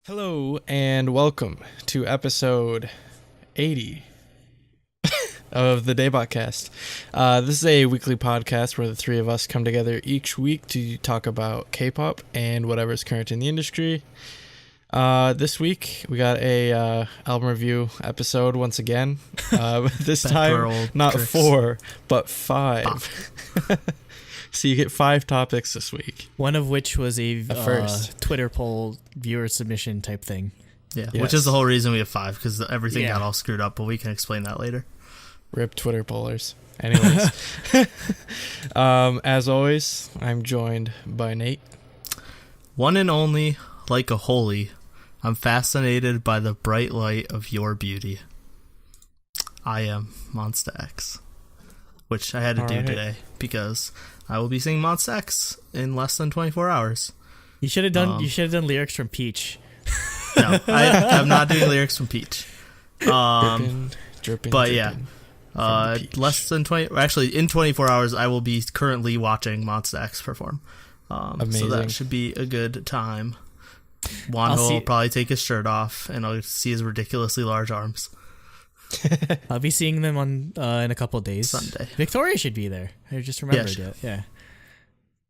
Hello and welcome to episode 80 of the DaebakCast. This is a weekly podcast where the three of us come together each week to talk about K-pop and whatever's current in the industry. This week we got a album review episode once again. This time not tricks. 4 but 5. So you get 5 topics this week. One of which was a first Twitter poll viewer submission type thing. Yeah, yes. Which is the whole reason we have 5, because everything got all screwed up, but we can explain that later. Rip Twitter pollers. Anyways. As always, I'm joined by Nate. One and only, like a holy, I'm fascinated by the bright light of your beauty. I am Monsta X, which I had to do today because I will be singing Monsta X in less than 24 hours. You should have done. You should have done lyrics from Peach. No, I'm not doing lyrics from Peach. Dripping, but yeah, less than 20. Actually, in 24 hours, I will be currently watching Monsta X perform. Amazing. So that should be a good time. Wonho will probably take his shirt off, and I'll see his ridiculously large arms. I'll be seeing them on in a couple of days. Sunday. Victoria should be there. I just remembered it. Yeah.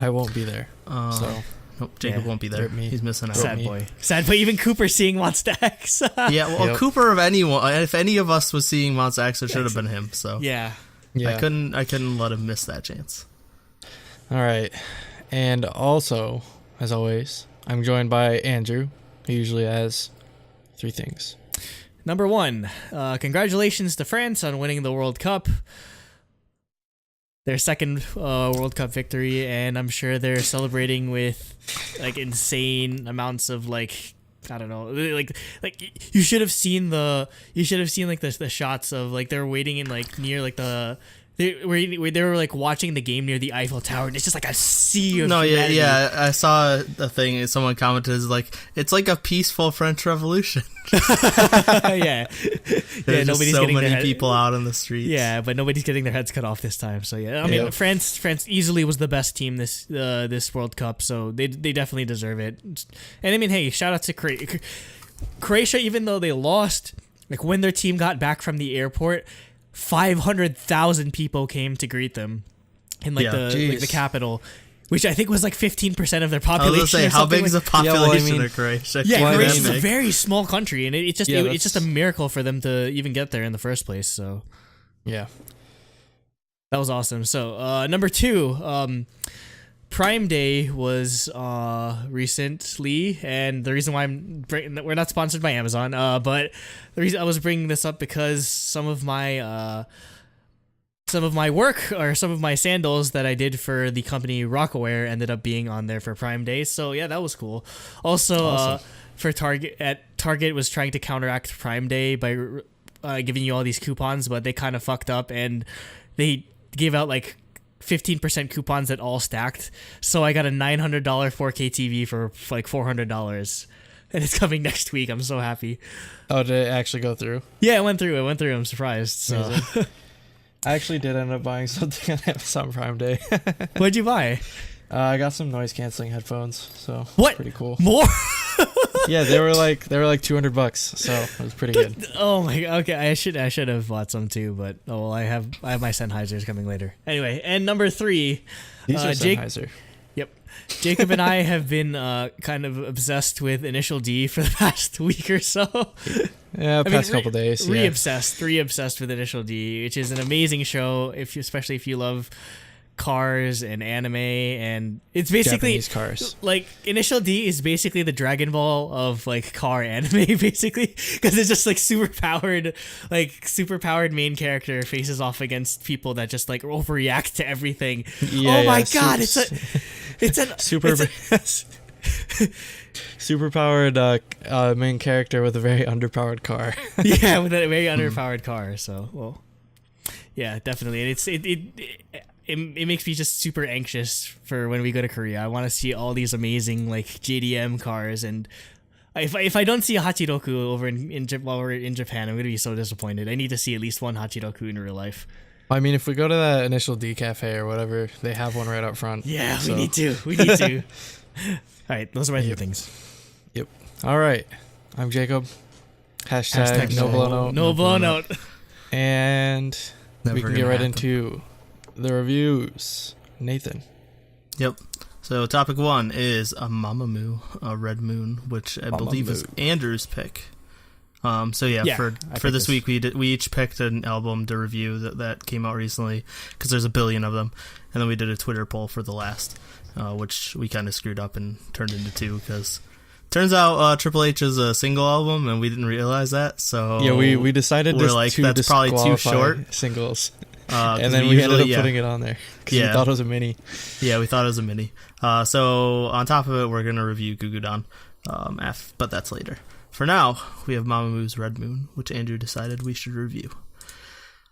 I won't be there. Nope, Jacob won't be there. He's missing out. Sad boy. Sad boy. Even Cooper seeing Monsta X. Yeah, well, Cooper of anyone. If any of us was seeing Monsta X, it should have been him. So yeah. I couldn't let him miss that chance. All right, and also, as always, I'm joined by Andrew, who usually has 3 things. Number 1, congratulations to France on winning the World Cup. Their second World Cup victory, and I'm sure they're celebrating with like insane amounts of like, I don't know, like you should have seen the shots of like they're waiting in like near like they were like watching the game near the Eiffel Tower, and it's just like a sea of humanity. I saw a thing. Someone commented, "Is like it's like a peaceful French Revolution." Yeah, there's nobody's so many people out in the streets. Yeah, but nobody's getting their heads cut off this time. So yeah, I mean, France easily was the best team this World Cup, so they definitely deserve it. And I mean, hey, shout out to Croatia, even though they lost. Like when their team got back from the airport, 500,000 people came to greet them in the capital, which I think was like 15% of their population. I was gonna say, how big is the population of Croatia? Yeah, Croatia's a very small country, and it's just a miracle for them to even get there in the first place. So, yeah, that was awesome. So, number 2, Prime Day was recently, and the reason why we're not sponsored by Amazon, but the reason I was bringing this up because some of my work or some of my sandals that I did for the company Rockaware ended up being on there for Prime Day. So yeah, that was cool. Also, awesome. For Target was trying to counteract Prime Day by giving you all these coupons, but they kind of fucked up and they gave out like 15% coupons that all stacked. So I got a $900 4K TV for like $400. And it's coming next week. I'm so happy. Oh, did it actually go through? Yeah, it went through. I'm surprised. So. I actually did end up buying something on Amazon Prime Day. What'd you buy? I got some noise canceling headphones. So what? Pretty cool. More? Yeah, they were like $200, so it was pretty good. Oh my god. Okay, I should have bought some too, but I have my Sennheisers coming later. Anyway, and number 3, these are Sennheiser. Yep. Jacob and I have been kind of obsessed with Initial D for the past week or so. Yeah, couple days. Re-obsessed with Initial D, which is an amazing show especially if you love cars and anime, and it's basically Japanese cars. Like Initial D is basically the Dragon Ball of like car anime, basically, because it's just like super powered main character faces off against people that just like overreact to everything. Yeah, oh my god, it's a super powered main character with a very underpowered car. Yeah, with a very underpowered car. So well, yeah, definitely, and it makes me just super anxious for when we go to Korea. I want to see all these amazing like JDM cars, and if I don't see a Hachiroku over while we're in Japan, I'm gonna be so disappointed. I need to see at least one Hachiroku in real life. I mean, if we go to that Initial D cafe or whatever, they have one right up front. Yeah, so. We need to. All right, those are my 3 things. Yep. All right. I'm Jacob. Hashtag no blow note. No blow note. And Never we can get gonna right happen. into the reviews. Nathan. Yep. So topic 1 is a Mamamoo, a Red Moon, which I believe is Andrew's pick. So yeah, for this week we each picked an album to review that came out recently because there's a billion of them, and then we did a Twitter poll for the last, which we kind of screwed up and turned into 2 because turns out Triple H is a single album and we didn't realize that. So Yeah, we decided we're to like that's probably too short singles, 'cause and then we ended up putting it on there because we Yeah. thought it was a mini. Yeah, we thought it was a mini. So on top of it, we're gonna review Gugudan, but that's later. For now, we have Mamamoo's Red Moon, which Andrew decided we should review.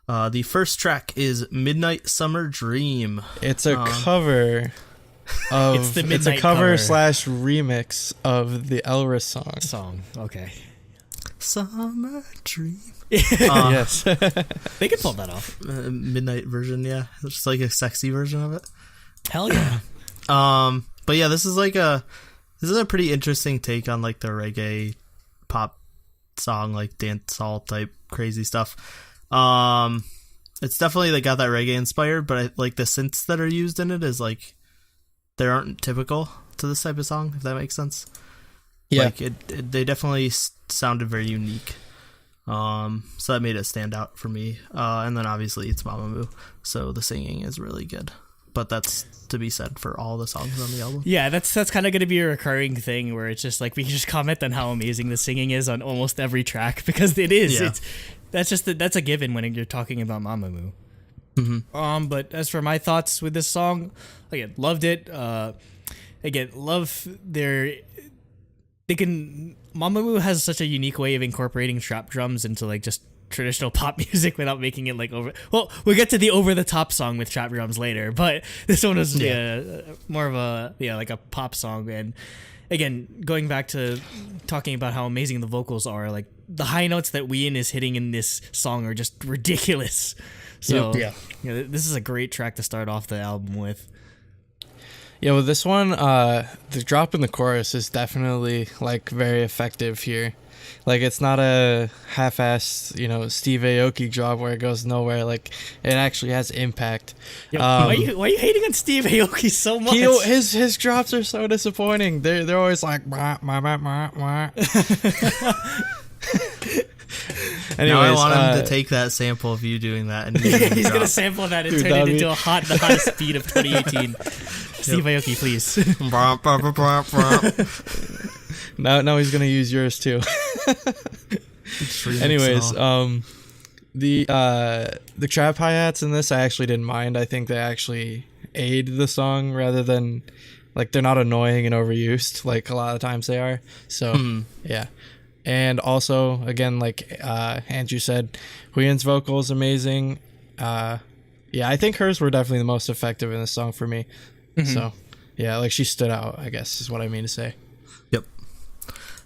The first track is Midnight Summer Dream. It's a cover of It's the it's a Midnight cover cover. / remix of the Elris song. Okay. Summer Dream. Yes. They could pull that off. Midnight version, yeah. It's just like a sexy version of it. Hell yeah. But yeah, this is a pretty interesting take on like the reggae pop song, like dancehall type crazy stuff. It's definitely like got that reggae inspired, but I like the synths that are used in it is like they aren't typical to this type of song, if that makes sense. Yeah. Like they definitely sounded very unique. So that made it stand out for me. And then obviously it's Mamamoo, so the singing is really good. But that's to be said for all the songs on the album. Yeah, that's kind of going to be a recurring thing where it's just like we can just comment on how amazing the singing is on almost every track because it is. Yeah. That's a given when you're talking about Mamamoo. Mm-hmm. But as for my thoughts with this song, again, loved it. Mamamoo has such a unique way of incorporating trap drums into like just traditional pop music without making it like over. Well, we'll get to the over the top song with trap drums later, but this one was more of a like a pop song. And again, going back to talking about how amazing the vocals are, like the high notes that Yoon is hitting in this song are just ridiculous. So this is a great track to start off the album with. Yeah, with this one, the drop in the chorus is definitely like very effective here. Like it's not a half-assed, Steve Aoki drop where it goes nowhere. Like it actually has impact. Why are you hating on Steve Aoki so much? His drops are so disappointing. They're always like wah, wah, wah, wah, wah. Anyways, now I want him to take that sample of you doing that and he's gonna sample that and turn it into the hottest beat of 2018. Steve Aoki, please. Now he's gonna use yours too. Anyways, the trap hi-hats in this I actually didn't mind. I think they actually aid the song rather than like they're not annoying and overused like a lot of times they are. So yeah. And also again, like Andrew said, Huyen's vocal is amazing. I think hers were definitely the most effective in this song for me. So yeah, like she stood out, I guess is what I mean to say. Yep.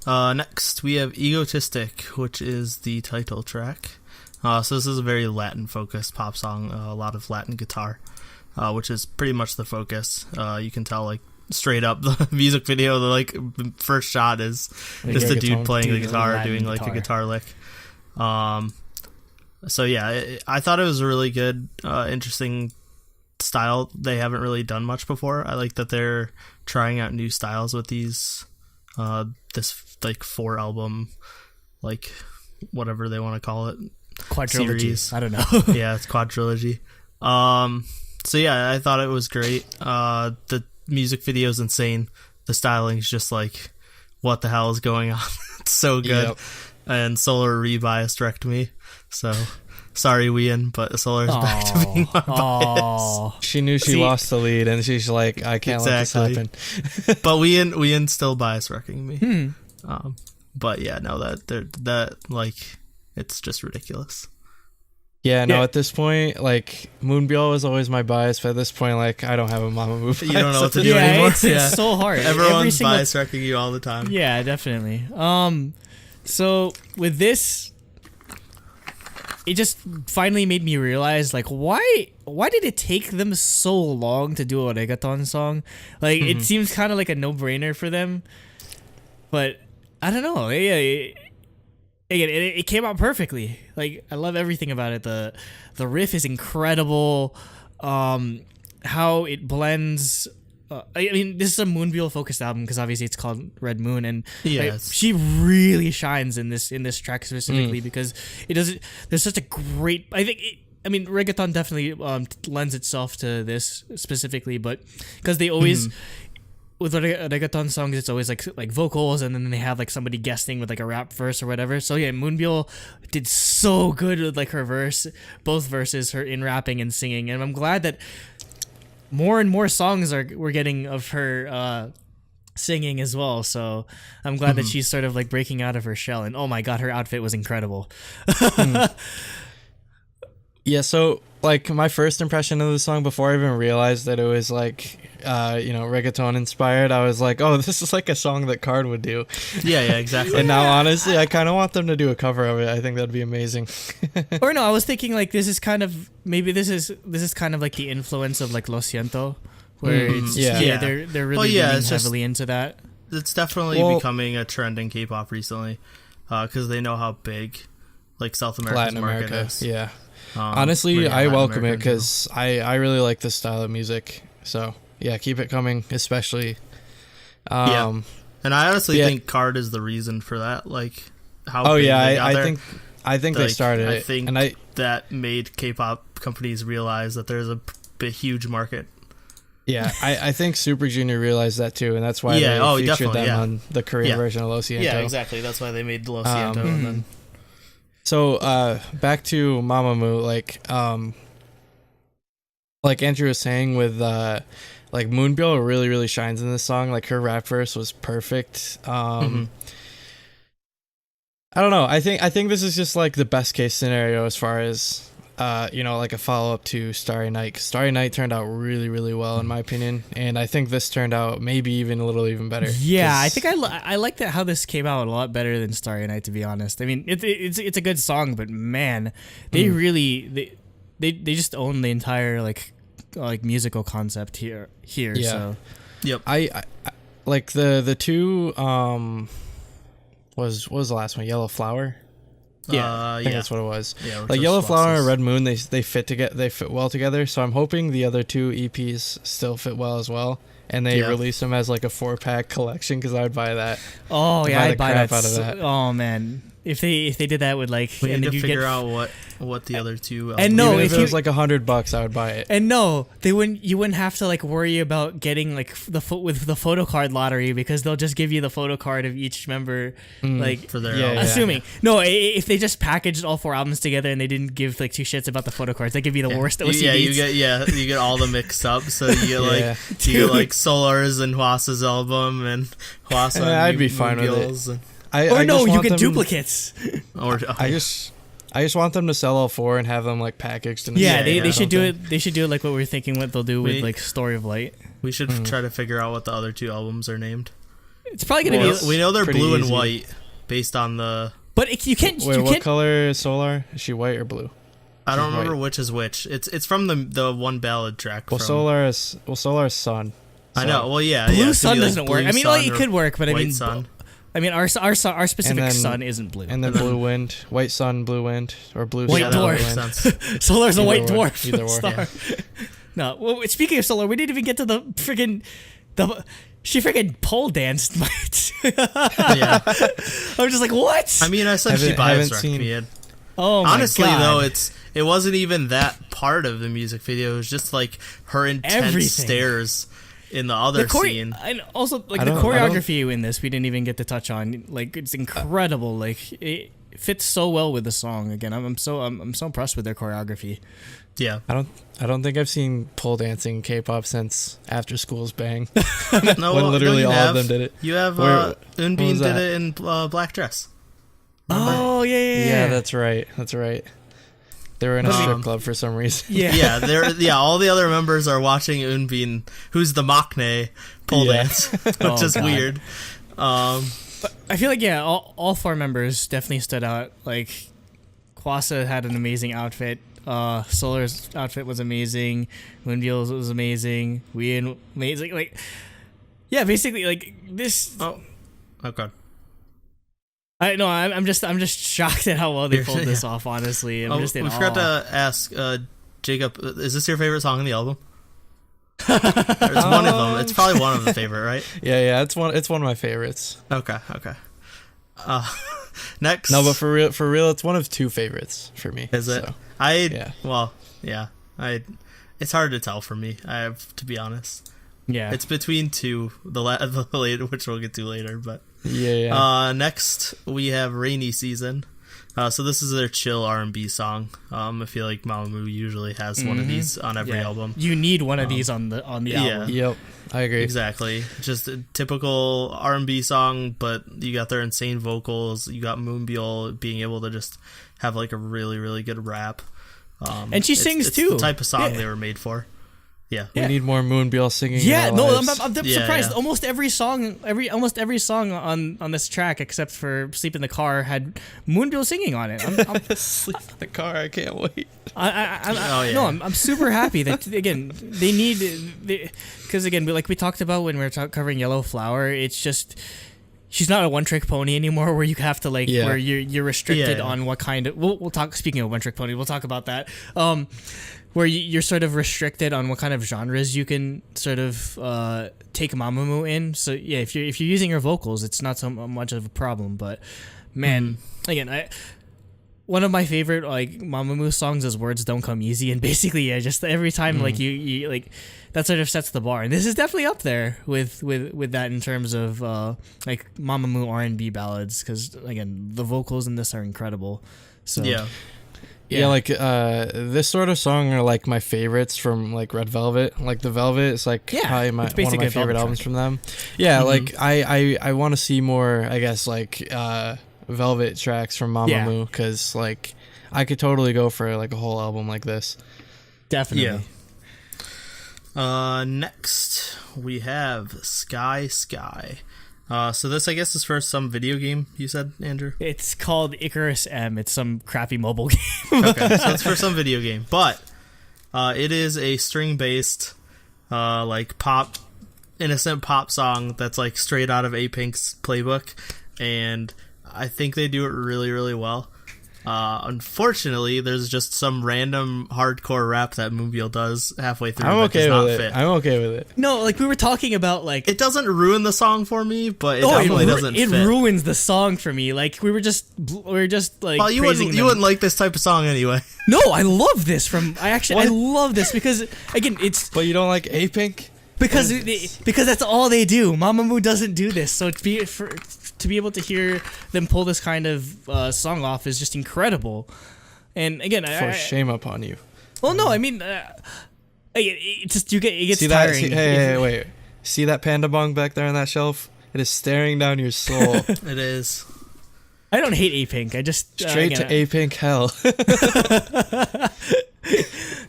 Next, we have Egotistic, which is the title track. So this is a very Latin-focused pop song, a lot of Latin guitar, which is pretty much the focus. You can tell, like, straight up, the music video, the, like, first shot is just a dude playing the guitar, doing, like, a guitar lick. So, yeah, I thought it was a really good, interesting style. They haven't really done much before. I like that they're trying out new styles with these this like 4 album, like whatever they want to call it, Quadrilogy series. I don't know. Yeah, it's quadrilogy. So yeah, I thought it was great. The music video is insane. The styling's just like, what the hell is going on? It's so good. Yep. And Solar re-biased wrecked me, so sorry, Yoon, but Solar's back to being my bias. She knew she lost the lead, and she's like, I can't let this happen. But Yoon still bias wrecking me. But yeah, no, that like, it's just ridiculous. Yeah, no, at this point, like, Moonbyul was always my bias, but at this point, like, I don't have a Mamamoo bias. You don't know what to do anymore. It's so hard. Everyone's bias wrecking you all the time. Yeah, definitely. So with this, it just finally made me realize, like, why did it take them so long to do a reggaeton song? Like, it seems kind of like a no-brainer for them, but I don't know. It came out perfectly. Like, I love everything about it. The riff is incredible. How it blends. I mean, this is a Moonbyul focused album because obviously it's called Red Moon, and Yes. she really shines in this track specifically because it does. There's such a great. I mean, reggaeton definitely lends itself to this specifically, but because they always. With reggaeton songs, it's always like vocals, and then they have like somebody guesting with like a rap verse or whatever. So yeah, Moonbyul did so good with like her verse, both verses, her in rapping and singing, and I'm glad that more and more songs we're getting of her singing as well. So I'm glad that she's sort of like breaking out of her shell. And oh my god, her outfit was incredible. Yeah, so like my first impression of the song before I even realized that it was like reggaeton inspired, I was like, oh, this is like a song that Card would do. Yeah, exactly. And now honestly I kind of want them to do a cover of it. I think that'd be amazing. Or no, I was thinking like this is kind of kind of like the influence of like Lo Siento, where it's they're really leaning heavily into that. It's definitely becoming a trend in K-pop recently, because they know how big like South America's Latin market America is. Yeah. Honestly, I welcome it because I really like this style of music. So yeah, keep it coming, especially. And I honestly think Card is the reason for that. Like how. Oh big yeah, they got I there. think they started it. I think and that made K-pop companies realize that there's a huge market. Yeah, I think Super Junior realized that too, and that's why they featured them on the Korean version of Lo Siento. Yeah, exactly. That's why they made Lo Siento. And then So back to Mamamoo, like Andrew was saying with like Moonbyul really really shines in this song. Like her rap verse was perfect. I don't know. I think this is just like the best case scenario as far as like a follow up to Starry Night. 'Cause Starry Night turned out really really well in my opinion, and I think this turned out maybe even a little even better. Yeah, I think I like that how this came out a lot better than Starry Night, to be honest. I mean, it's a good song, but man, they really they just own the entire like musical concept here. Yeah. So yep. I like the two what was the last one? Yellow Flower. I think that's what it was. Yeah, like Yellow Flower and Red Moon, they fit well together. So I'm hoping the other two EPs still fit well as well, and they release them as like a 4-pack collection because I would buy that. Oh yeah, I'd buy that. Out of that. Oh man, if they did that with like, we need to figure out what the other two. And no, even if it was like $100, I would buy it. And no, you wouldn't have to like worry about getting like the photo card lottery because they'll just give you the photo card of each member, like for their assuming. No, if they just packaged all 4 albums together and they didn't give like 2 shits about the photo cards, they give you the worst OCDs. You get all the mix up. So you get like Solar's and Hwasa's album and Hwasa. I'd be fine with it. You get duplicates. I just want them to sell all 4 and have them like packaged. They should do it. They should do it like what we're thinking. What they'll do with like Story of Light. We should try to figure out what the other 2 albums are named. It's probably gonna be. We know they're blue and white based on the. But you can't. Wait, what color is Solar? Is she white or blue? I don't remember which is which. It's from the one ballad track. Well, Solar is Sun. So. I know. Well, yeah. Blue Sun doesn't work. I mean, like, it could work, but I mean, Sun. I mean, our specific sun isn't blue. And then Blue Wind, White Sun, Blue Wind, or Blue White Dwarf. Solar's a white dwarf. Either star. Yeah. No, well, speaking of Solar, we didn't even get to the freaking she freaking pole danced. Yeah, I'm just like, what? I mean, I said she bias me. Oh my honestly, God. though, it wasn't even that part of the music video. It was just like her intense stares in the other scene. And also like the choreography in this we didn't even get to touch on. Like, it's incredible. Like, it fits so well with the song. Again, I'm so impressed with their choreography. Yeah. I don't think I've seen pole dancing K-pop since After School's Bang. No, when literally all of them did it. You have Eunbin did it in Black Dress. Remember? Oh yeah, that's right. They were in a strip club for some reason. All the other members are watching Eunbin, who's the maknae, pole dance, which is weird. But I feel like all 4 members definitely stood out. Like, Hwasa had an amazing outfit. Solar's outfit was amazing. Moonbyul's was amazing. Wein amazing. Like, yeah, basically like this. Oh, okay. I know. I'm just shocked at how well they pulled this off. Honestly, I'm just in we awe. forgot to ask Jacob. Is this your favorite song on the album? It's one of them. It's probably one of the favorite, right? Yeah. It's one of my favorites. Okay. Next. No, but for real, it's one of two favorites for me. Is it? So, It's hard to tell for me. I have to be honest. Yeah, It's between two, the later, which we'll get to later. But yeah. next we have Rainy Season. So this is their chill R&B song. I feel like Mamamoo usually has one of these on every album. You need one of these on the album. Yep, I agree. Exactly. Just a typical R&B song, but you got their insane vocals. You got Moonbyul being able to just have like a really, really good rap. And she sings it's too. The type of song they were made for. Yeah. We need more Moonbyul singing. Yeah, in our lives. I'm surprised. Almost every song on this track, except for "Sleep in the Car," had Moonbyul singing on it. I'm Sleep in the car. I can't wait. I'm super happy that again they need because again like we talked about when we were covering Yellow Flower. It's just she's not a one-trick pony anymore, where you have to where you're restricted on what kind of. We'll talk. Speaking of one-trick pony, we'll talk about that. Where you're sort of restricted on what kind of genres you can sort of take Mamamoo in. So yeah, if you're using her vocals, it's not so much of a problem. But man, again, one of my favorite like Mamamoo songs is "Words Don't Come Easy," and basically just every time like you like that sort of sets the bar, and this is definitely up there with that in terms of like Mamamoo R&B ballads, because again the vocals in this are incredible. So Yeah, like this sort of song are like my favorites from like Red Velvet. Like the Velvet is like probably one of my favorite albums from them. Yeah, like I want to see more, I guess, like Velvet tracks from Mamamoo, because like I could totally go for like a whole album like this. Definitely. Yeah. Next we have Sky. So this, I guess, is for some video game, you said, Andrew? It's called Icarus M. It's some crappy mobile game. Okay, so it's for some video game. But it is a string-based, like, pop, innocent pop song that's, like, straight out of A-Pink's playbook. And I think they do it really, really well. Unfortunately, there's just some random hardcore rap that Moonbyul does halfway through that does not fit. I'm okay with it. No, like we were talking about, like it doesn't ruin the song for me, but it definitely doesn't fit. It ruins the song for me. Like we were just like. Well, you wouldn't like this type of song anyway. No, I love this. I love this because again, it's. But you don't like A-Pink? Because that's all they do. Mamamoo doesn't do this, so to be able to hear them pull this kind of song off is just incredible. And again, shame upon you. Well, no, I mean, it gets see tiring. Hey, wait. See that panda bong back there on that shelf? It is staring down your soul. It is. I don't hate A-Pink. I just straight to A-Pink hell.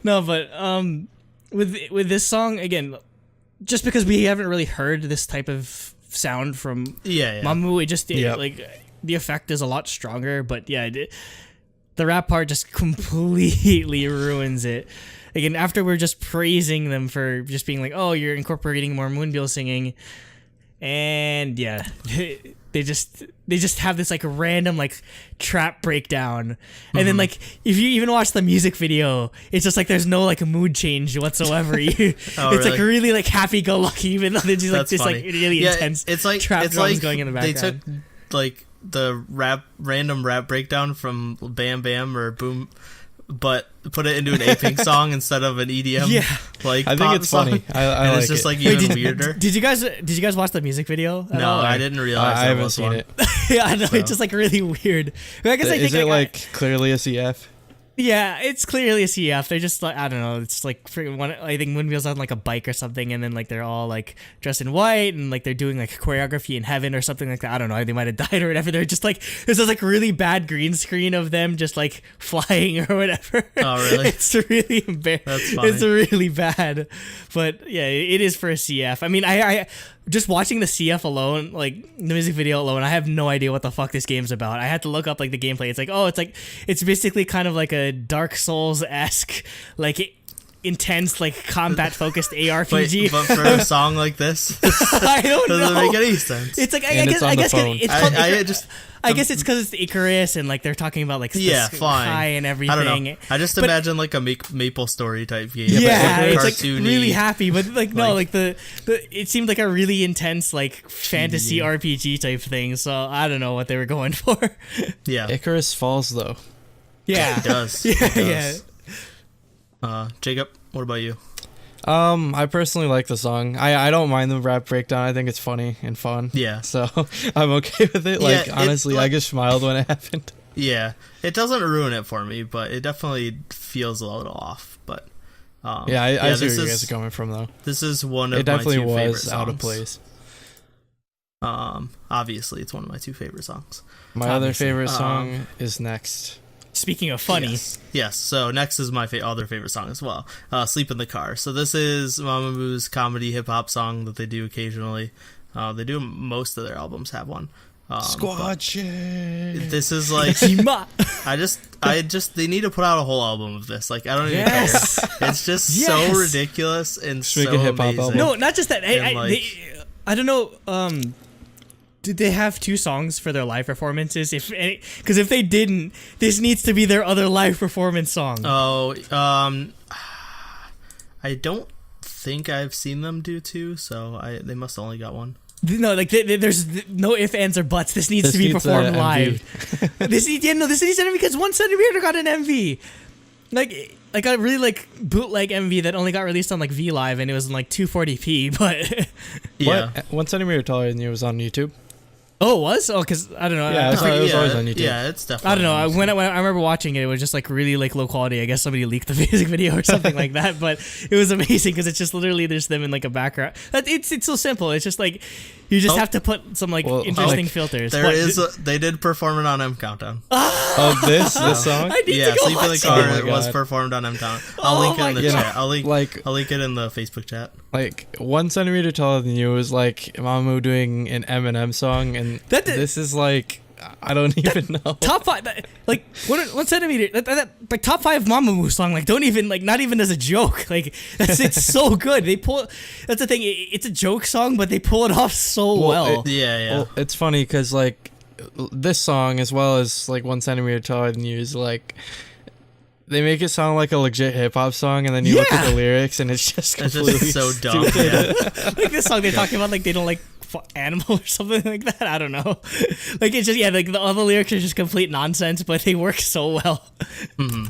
No, but with this song again. Just because we haven't really heard this type of sound from Mamamoo, like the effect is a lot stronger. But the rap part just completely ruins it. Again, after we're just praising them for just being like, oh, you're incorporating more Moonbyul singing, and they just have this like random like trap breakdown, and then like if you even watch the music video, it's just like there's no like a mood change whatsoever. It's really? Like really like happy-go-lucky, even though there's like this like really intense trap drums going in the background. They took like the random rap breakdown from Bam Bam or Boom, but put it into an A-Pink song instead of an EDM. Yeah, like I think it's song. funny. I like it's just it. like even weirder. Did you guys watch the music video? No, I didn't realize. I haven't seen it. Yeah, I know, it's just like really weird. I guess is it like clearly a CF? Yeah, it's clearly a CF. They're just like, I don't know. It's like I think Moonbyul's on like a bike or something, and then like they're all like dressed in white, and like they're doing like choreography in heaven or something like that. I don't know. They might have died or whatever. They're just like there's this like really bad green screen of them just like flying or whatever. Oh really? It's really embarrassing. That's funny. It's really bad, but yeah, it is for a CF. I mean, I just watching the CF alone, like the music video alone, I have no idea what the fuck this game's about. I had to look up like the gameplay. It's like, it's basically kind of like a Dark Souls-esque, like intense, like combat focused ARPG. Wait, but for a song like this, I don't know. doesn't make any sense. It's like I guess it's called I guess it's just because it's Icarus and like they're talking about like yeah, the fine. sky and everything. I don't know. I just imagine like a Maple Story type game. Yeah, like it's like cartoony. really happy, but like no, like the it seemed like a really intense like fantasy RPG type thing. So I don't know what they were going for. Yeah, Icarus Falls though. Yeah, it does. Yeah, it does. Jacob, what about you? I personally like the song. I don't mind the rap breakdown. I think it's funny and fun. Yeah. So I'm okay with it. Like, honestly, I just smiled when it happened. Yeah. It doesn't ruin it for me, but it definitely feels a little off. But yeah, I see where you guys are coming from though. This is one of it definitely my two favorite was songs. out of place. Obviously, it's one of my two favorite songs. My other favorite song is next. Speaking of funny. Yes. So next is my other favorite song as well. Sleep in the Car. So this is Mamamoo's comedy hip-hop song that they do occasionally. They do most of their albums have one. Squad shit. This is like... I just they need to put out a whole album of this. Like, I don't even care. It's just so ridiculous and so amazing. No, not just that. I don't know... did they have two songs for their live performances? Because if they didn't, this needs to be their other live performance song. Oh, I don't think I've seen them do two, so they must have only got one. No, like there's no ifs, ands, or buts. This needs to be performed live. This needs an MV because 1 centimeter got an MV. Like a really like bootleg MV that only got released on like V Live and it was in like 240p. But yeah, 1 centimeter taller than you was on YouTube. Oh, it was? Oh, because I don't know. Yeah, it was always on YouTube. Yeah, it's definitely. I don't know. When I remember watching it, it was just like really like low quality. I guess somebody leaked the music video or something like that. But it was amazing because it's just literally there's them in like a background. It's so simple. It's just like you just have to put some like interesting filters. They did perform it on M Countdown. Oh, this song? I need to go Sleep in the watch Car it. was performed on M Countdown. I'll link it in the chat. I'll link it in the Facebook chat. Like 1 centimeter taller than you was like Mamamoo doing an Eminem song, and this is like I don't even know. Top 5, like 1 centimeter, like top 5 Mamamoo song. Like don't even like not even as a joke. Like it's so good. That's the thing. It's a joke song, but they pull it off so well. Well, it's funny because like this song as well as like 1 centimeter taller than you is like. They make it sound like a legit hip hop song, and then you look at the lyrics, and it's just completely so dumb. Like this song they're talking about, like they don't like animal or something like that. I don't know. Like it's just like all the lyrics are just complete nonsense, but they work so well. Mm-hmm.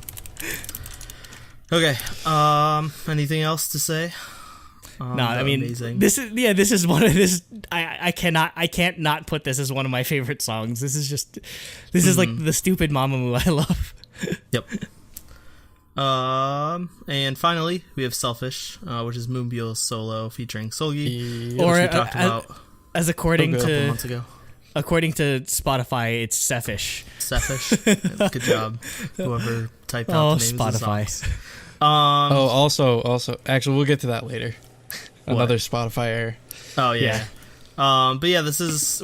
Okay. Anything else to say? No, I mean amazing. This is one of this. I can't not put this as one of my favorite songs. This is like the stupid Mamamoo I love. Yep. And finally, we have Selfish, which is Moonbyul's solo featuring Solgi, which we talked about as according a couple to months ago. According to Spotify, it's Sephish. Sephish. Good job, whoever typed out the names Spotify. of the songs. Also, actually, we'll get to that later. Another Spotify error. Oh yeah. But yeah,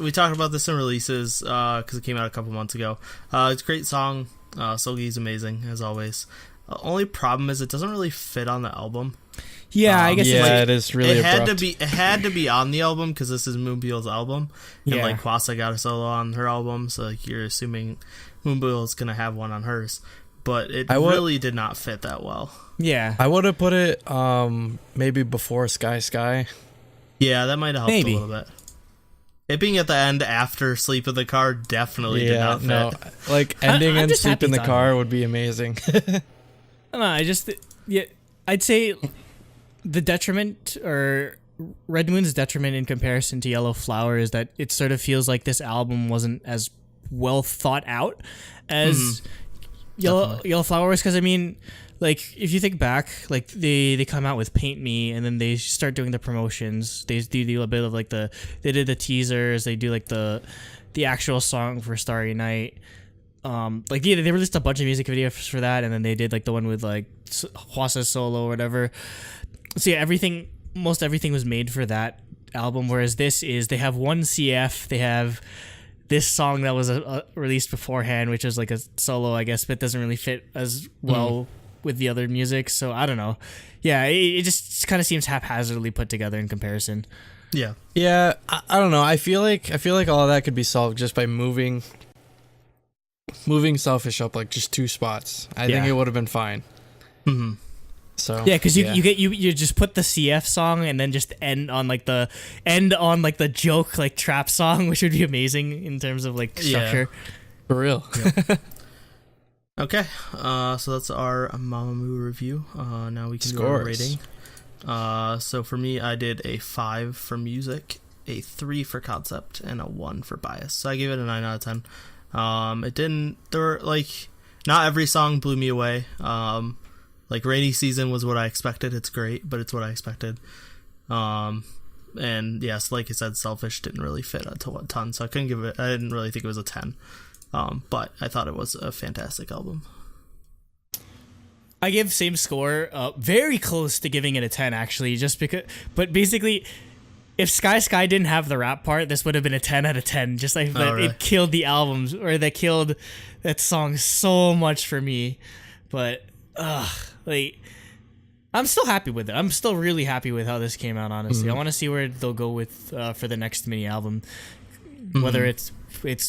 we talked about this in releases because it came out a couple months ago. It's a great song. Solgi's amazing as always. Only problem is it doesn't really fit on the album. Yeah, I guess. It is really. It had to be on the album because this is Moonbyul's album, and like Kwasa got a solo on her album, so like you're assuming Moonbyul's gonna have one on hers. But it really did not fit that well. Yeah, I would have put it maybe before Sky Sky. Yeah, that might have helped a little bit. It being at the end after Sleep in the Car definitely did not fit. No, like ending and Sleep in the Car would be amazing. I'd say the detriment or Red Moon's detriment in comparison to Yellow Flower is that it sort of feels like this album wasn't as well thought out as Yellow Flower was. Because I mean, like if you think back, like they come out with Paint Me and then they start doing the promotions. They do a bit of like they did the teasers. They do like the actual song for Starry Night. They released a bunch of music videos for that, and then they did like the one with like Hwasa's solo or whatever. So yeah, most everything was made for that album. Whereas this is they have one CF, they have this song that was released beforehand, which is like a solo, I guess, but doesn't really fit as well with the other music. So I don't know. Yeah, it just kind of seems haphazardly put together in comparison. Yeah. Yeah, I don't know. I feel like all of that could be solved just by moving Selfish up like just 2 spots. I think it would have been fine. Mm-hmm. So yeah, because you just put the CF song and then just end on like the joke like trap song, which would be amazing in terms of like structure. For real. Yep. Okay, so that's our Mamamoo review. Now we can go to rating. So for me, I did a 5 for music, a 3 for concept, and a 1 for bias. So I gave it a 9 out of 10. Not every song blew me away. Like Rainy Season was what I expected. It's great, but it's what I expected. And yes, like I said, Selfish didn't really fit a ton, so I didn't really think it was a 10. But I thought it was a fantastic album. I give same score, very close to giving it a 10 actually, but basically, if Sky didn't have the rap part, this would have been a 10 out of 10. Just like really? It killed the albums, or that killed that song so much for me. But I'm still happy with it. I'm still really happy with how this came out. Honestly, I want to see where they'll go with for the next mini album, whether it's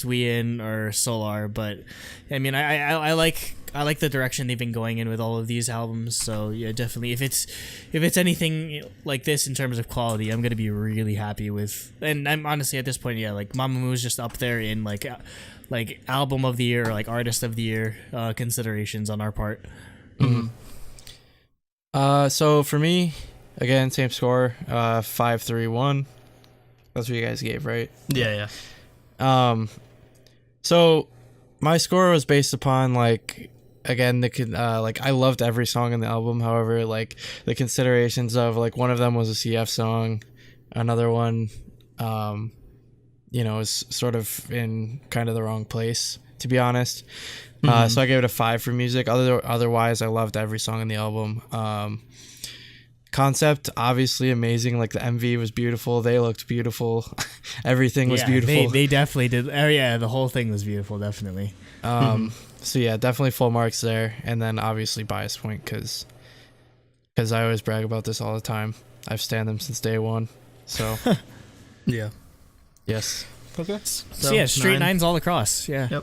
Wien or Solar. But I mean, I like the direction they've been going in with all of these albums. So yeah, definitely. If it's anything like this in terms of quality, I'm gonna be really happy with. And I'm honestly at this point, yeah, like Mamamoo is just up there in like album of the year or like artist of the year considerations on our part. Mm-hmm. So for me, again, same score, 5, 3, 1. That's what you guys gave, right? Yeah. So my score was based upon like, again, I loved every song in the album. However, like the considerations of like one of them was a CF song, another one, is sort of in kind of the wrong place, to be honest. So I gave it a 5 for music. Otherwise, I loved every song in the album. Concept, obviously amazing. Like the MV was beautiful. They looked beautiful. Everything was beautiful. They definitely did. Oh yeah, the whole thing was beautiful. Definitely. So yeah, definitely full marks there. And then obviously bias point because I always brag about this all the time. I've stan them since day one. So yeah. Yes. Okay. So yeah, straight 9s all across. Yeah.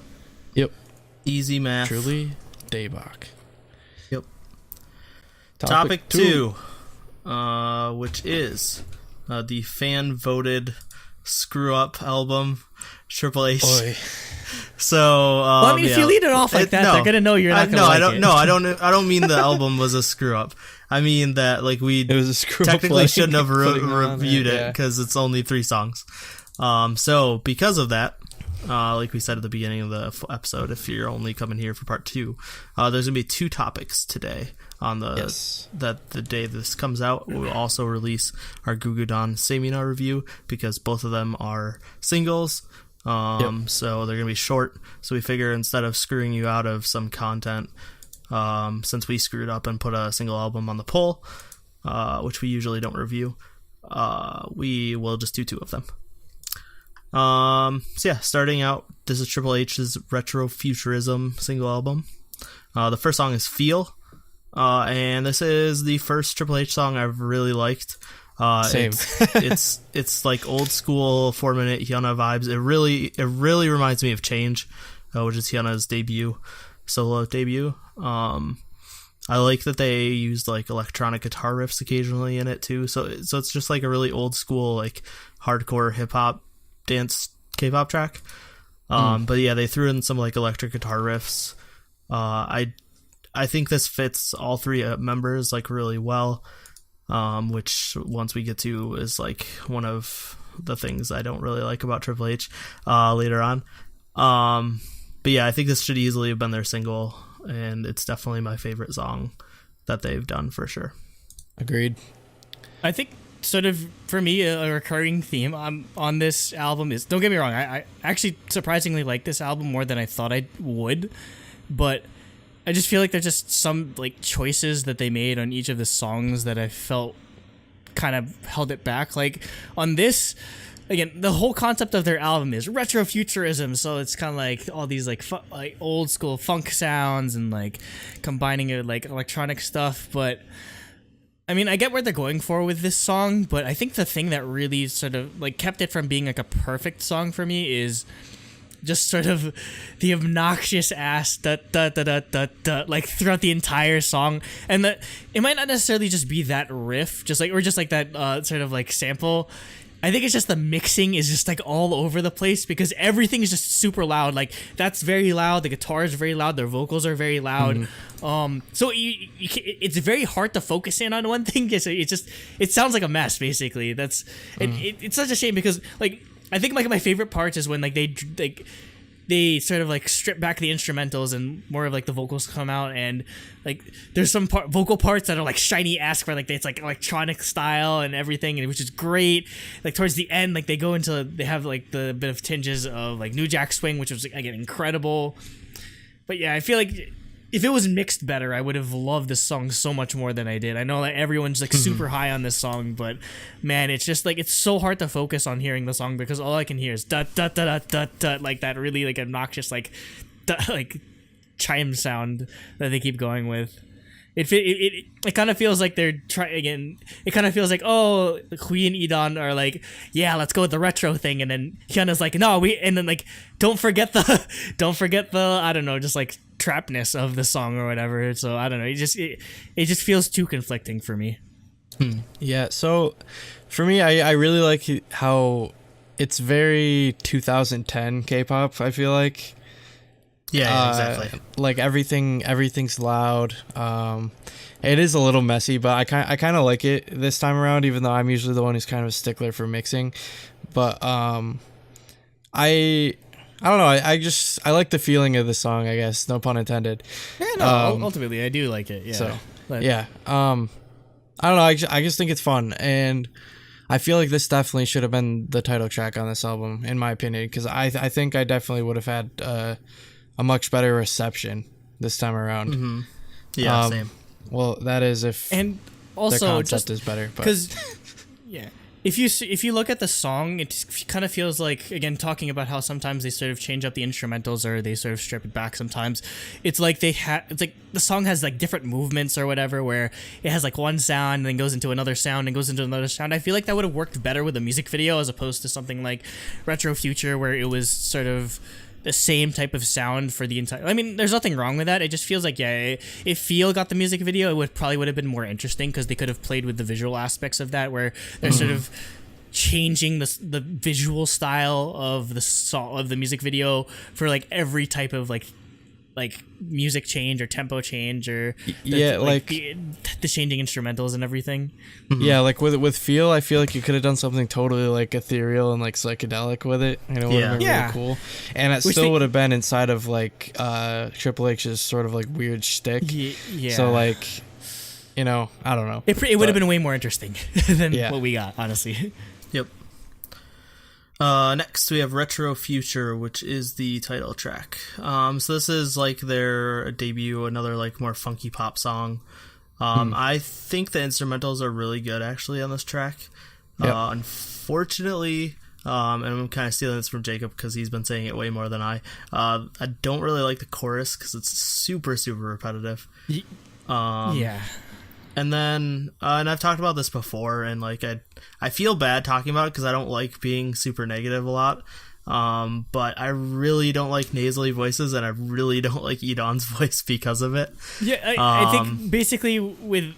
Yep. Easy math. Truly Daebak. Yep. Topic 2, which is the fan voted screw up album, Triple H. Oy. So if you lead it off like that, they're gonna know you're not gonna like it. No, I don't mean the album was a screw up. I mean that like it was a screw technically up shouldn't have reviewed it because it's only 3 songs. So because of that, like we said at the beginning of the episode, if you're only coming here for part 2, there's gonna be 2 topics today on the day this comes out. We'll also release our Gugudan Semina review because both of them are singles. So they're gonna be short. So we figure instead of screwing you out of some content, since we screwed up and put a single album on the poll, which we usually don't review, we will just do 2 of them. So yeah, starting out, this is Triple H's Retro Futurism single album. The first song is Feel, and this is the first Triple H song I've really liked. Same. It's like old school 4-minute Hyuna vibes. It really reminds me of Change, which is Hyuna's solo debut. I like that they used like electronic guitar riffs occasionally in it too. So it's just like a really old school like hardcore hip hop dance K-pop track. But yeah, they threw in some like electric guitar riffs. I think this fits all 3 members like really well, which once we get to is like one of the things I don't really like about Triple H later on. But yeah, I think this should easily have been their single, and it's definitely my favorite song that they've done for sure. Agreed. I think sort of for me a recurring theme on this album is, don't get me wrong, I actually surprisingly like this album more than I thought I would, but I just feel like there's just some like choices that they made on each of the songs that I felt kind of held it back. Like on this, again, the whole concept of their album is retro futurism, so it's kind of like all these like like old school funk sounds and like combining it with like electronic stuff. But I mean, I get where they're going for with this song, but I think the thing that really sort of like kept it from being like a perfect song for me is just sort of the obnoxious ass da da da da da da like throughout the entire song, and that it might not necessarily just be that riff, just like or just like that sort of like sample. I think it's just the mixing is just like all over the place because everything is just super loud. Like that's very loud. The guitar is very loud. Their vocals are very loud. So it's very hard to focus in on one thing. It sounds like a mess basically. It's such a shame because like I think like my favorite parts is when like they sort of like strip back the instrumentals and more of like the vocals come out, and like there's some vocal parts that are like shiny esque where like it's like electronic style and everything, and which is great. Like towards the end, like they have like the bit of tinges of like New Jack Swing, which was again incredible. But yeah, I feel like if it was mixed better, I would have loved this song so much more than I did. I know that everyone's like super high on this song, but man, it's just like it's so hard to focus on hearing the song because all I can hear is da da da da da da, like that really like obnoxious like like chime sound that they keep going with. It kind of feels like they're trying again. It kind of feels like, oh, Hui and Edan are like, yeah, let's go with the retro thing, and then Hyuna's like, no, and then like don't forget the I don't know, just like trapness of the song or whatever. So I don't know. It just feels too conflicting for me. Yeah. So for me, I really like how it's very 2010 K-pop. I feel like. Yeah, exactly. Like everything's loud. It is a little messy, but I kind of like it this time around, even though I'm usually the one who's kind of a stickler for mixing. But I don't know. I like the feeling of the song, I guess. No pun intended. Yeah, no. Ultimately, I do like it. Yeah. So yeah. I don't know. I just think it's fun, and I feel like this definitely should have been the title track on this album, in my opinion, because I think I definitely would have had a much better reception this time around. Yeah, same. Well, that is if and also the concept is better, because yeah, if you look at the song, it kind of feels like, again, talking about how sometimes they sort of change up the instrumentals or they sort of strip it back. Sometimes it's like it's like the song has like different movements or whatever, where it has like one sound and then goes into another sound and goes into another sound. I feel like that would have worked better with a music video as opposed to something like Retro Future, where it was sort of the same type of sound for the entire. I mean, there's nothing wrong with that. It just feels like, yeah, if Feel got the music video, it would have been more interesting because they could have played with the visual aspects of that, where they're sort of changing the visual style of the music video for like every type of like music change or tempo change or the changing instrumentals and everything. Yeah, like with Feel, I feel like you could have done something totally like ethereal and like psychedelic with it, and it would have been really cool. And it still would have been inside of like Triple H's sort of like weird shtick. Yeah. So like, you know, I don't know. It would have been way more interesting than what we got, honestly. Yep. Next we have Retro Future, which is the title track. So this is like their debut, another like more funky pop song. I think the instrumentals are really good actually on this track. Unfortunately, and I'm kind of stealing this from Jacob because he's been saying it way more than I don't really like the chorus because it's super, super repetitive. And then, and I've talked about this before, and like I feel bad talking about it because I don't like being super negative a lot. But I really don't like nasally voices, and I really don't like Edan's voice because of it. Yeah, I think basically with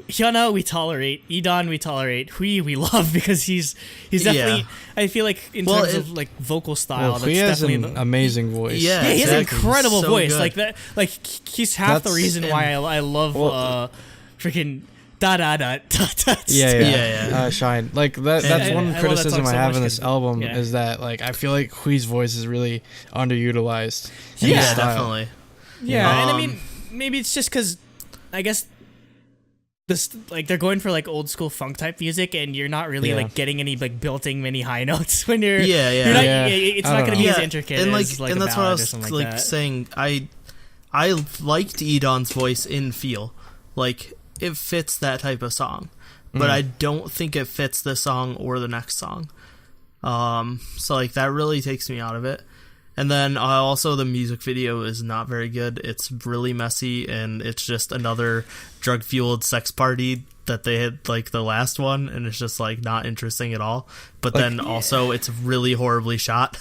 Hyuna we tolerate, Edan we tolerate, Hui we love because he's definitely. I feel like in terms of like vocal style, Hui has an amazing voice. Yeah, he has an incredible voice. Good. Like that, like he's half the reason why I love. Freaking da da da da da. Yeah. Shine. Like that's one criticism I have in this album is that like I feel like Hui's voice is really underutilized. Yeah, definitely. Yeah, and I mean maybe it's just because I guess this like they're going for like old school funk type music, and you're not really like getting any like built-in mini high notes when you're it's not gonna be as intricate and as like and a that's what I ballad was or something like that. saying. I liked Edan's voice in Feel. Like it fits that type of song, but I don't think it fits this song or the next song. So like that really takes me out of it. And then also the music video is not very good. It's really messy, and it's just another drug-fueled sex party that they had like the last one, and it's just like not interesting at all. But then also it's really horribly shot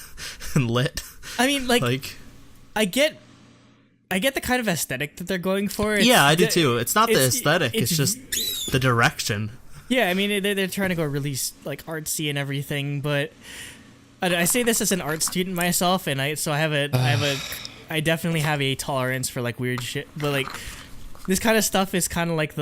and lit. I mean, like I get the kind of aesthetic that they're going for. I do too. It's not the aesthetic, it's just the direction. Yeah, I mean, they're trying to go really like artsy and everything, but I say this as an art student myself, and I definitely have a tolerance for like weird shit, but like this kind of stuff is kind of like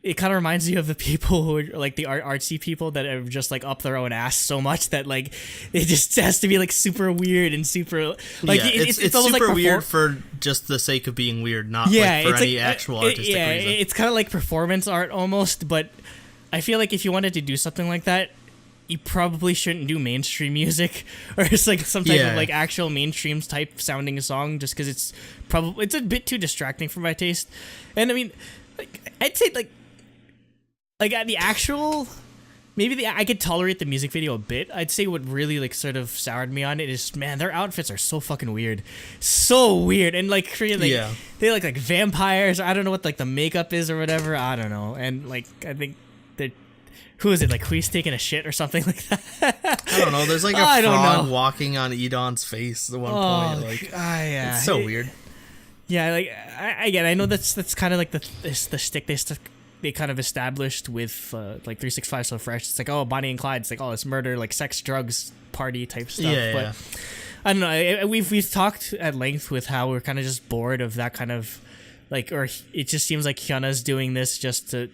it kind of reminds you of the people who are like the artsy people that are just like up their own ass so much that like it just has to be like super weird and super like it's super like weird for just the sake of being weird, not like for any actual artistic reason. It's kind of like performance art almost, but I feel like if you wanted to do something like that, you probably shouldn't do mainstream music or it's like some type of like actual mainstream type sounding song, just because it's a bit too distracting for my taste. And I mean, like I'd say like the actual I could tolerate the music video a bit. I'd say what really like sort of soured me on it is, man, their outfits are so fucking weird, and like they look like vampires. I don't know what like the makeup is or whatever. I don't know, and like I think that. Who is it? Like Hui's taking a shit or something like that? I don't know. There's like a frog walking on Edon's face at one point. Like, it's so weird. Yeah, like I know that's kind of like the stick they kind of established with like 365 So Fresh. It's like, oh, Bonnie and Clyde. It's like, oh, it's murder, like sex, drugs, party type stuff. But I don't know. We've talked at length with how we're kind of just bored of that kind of like, or it just seems like Hyuna's doing this just to.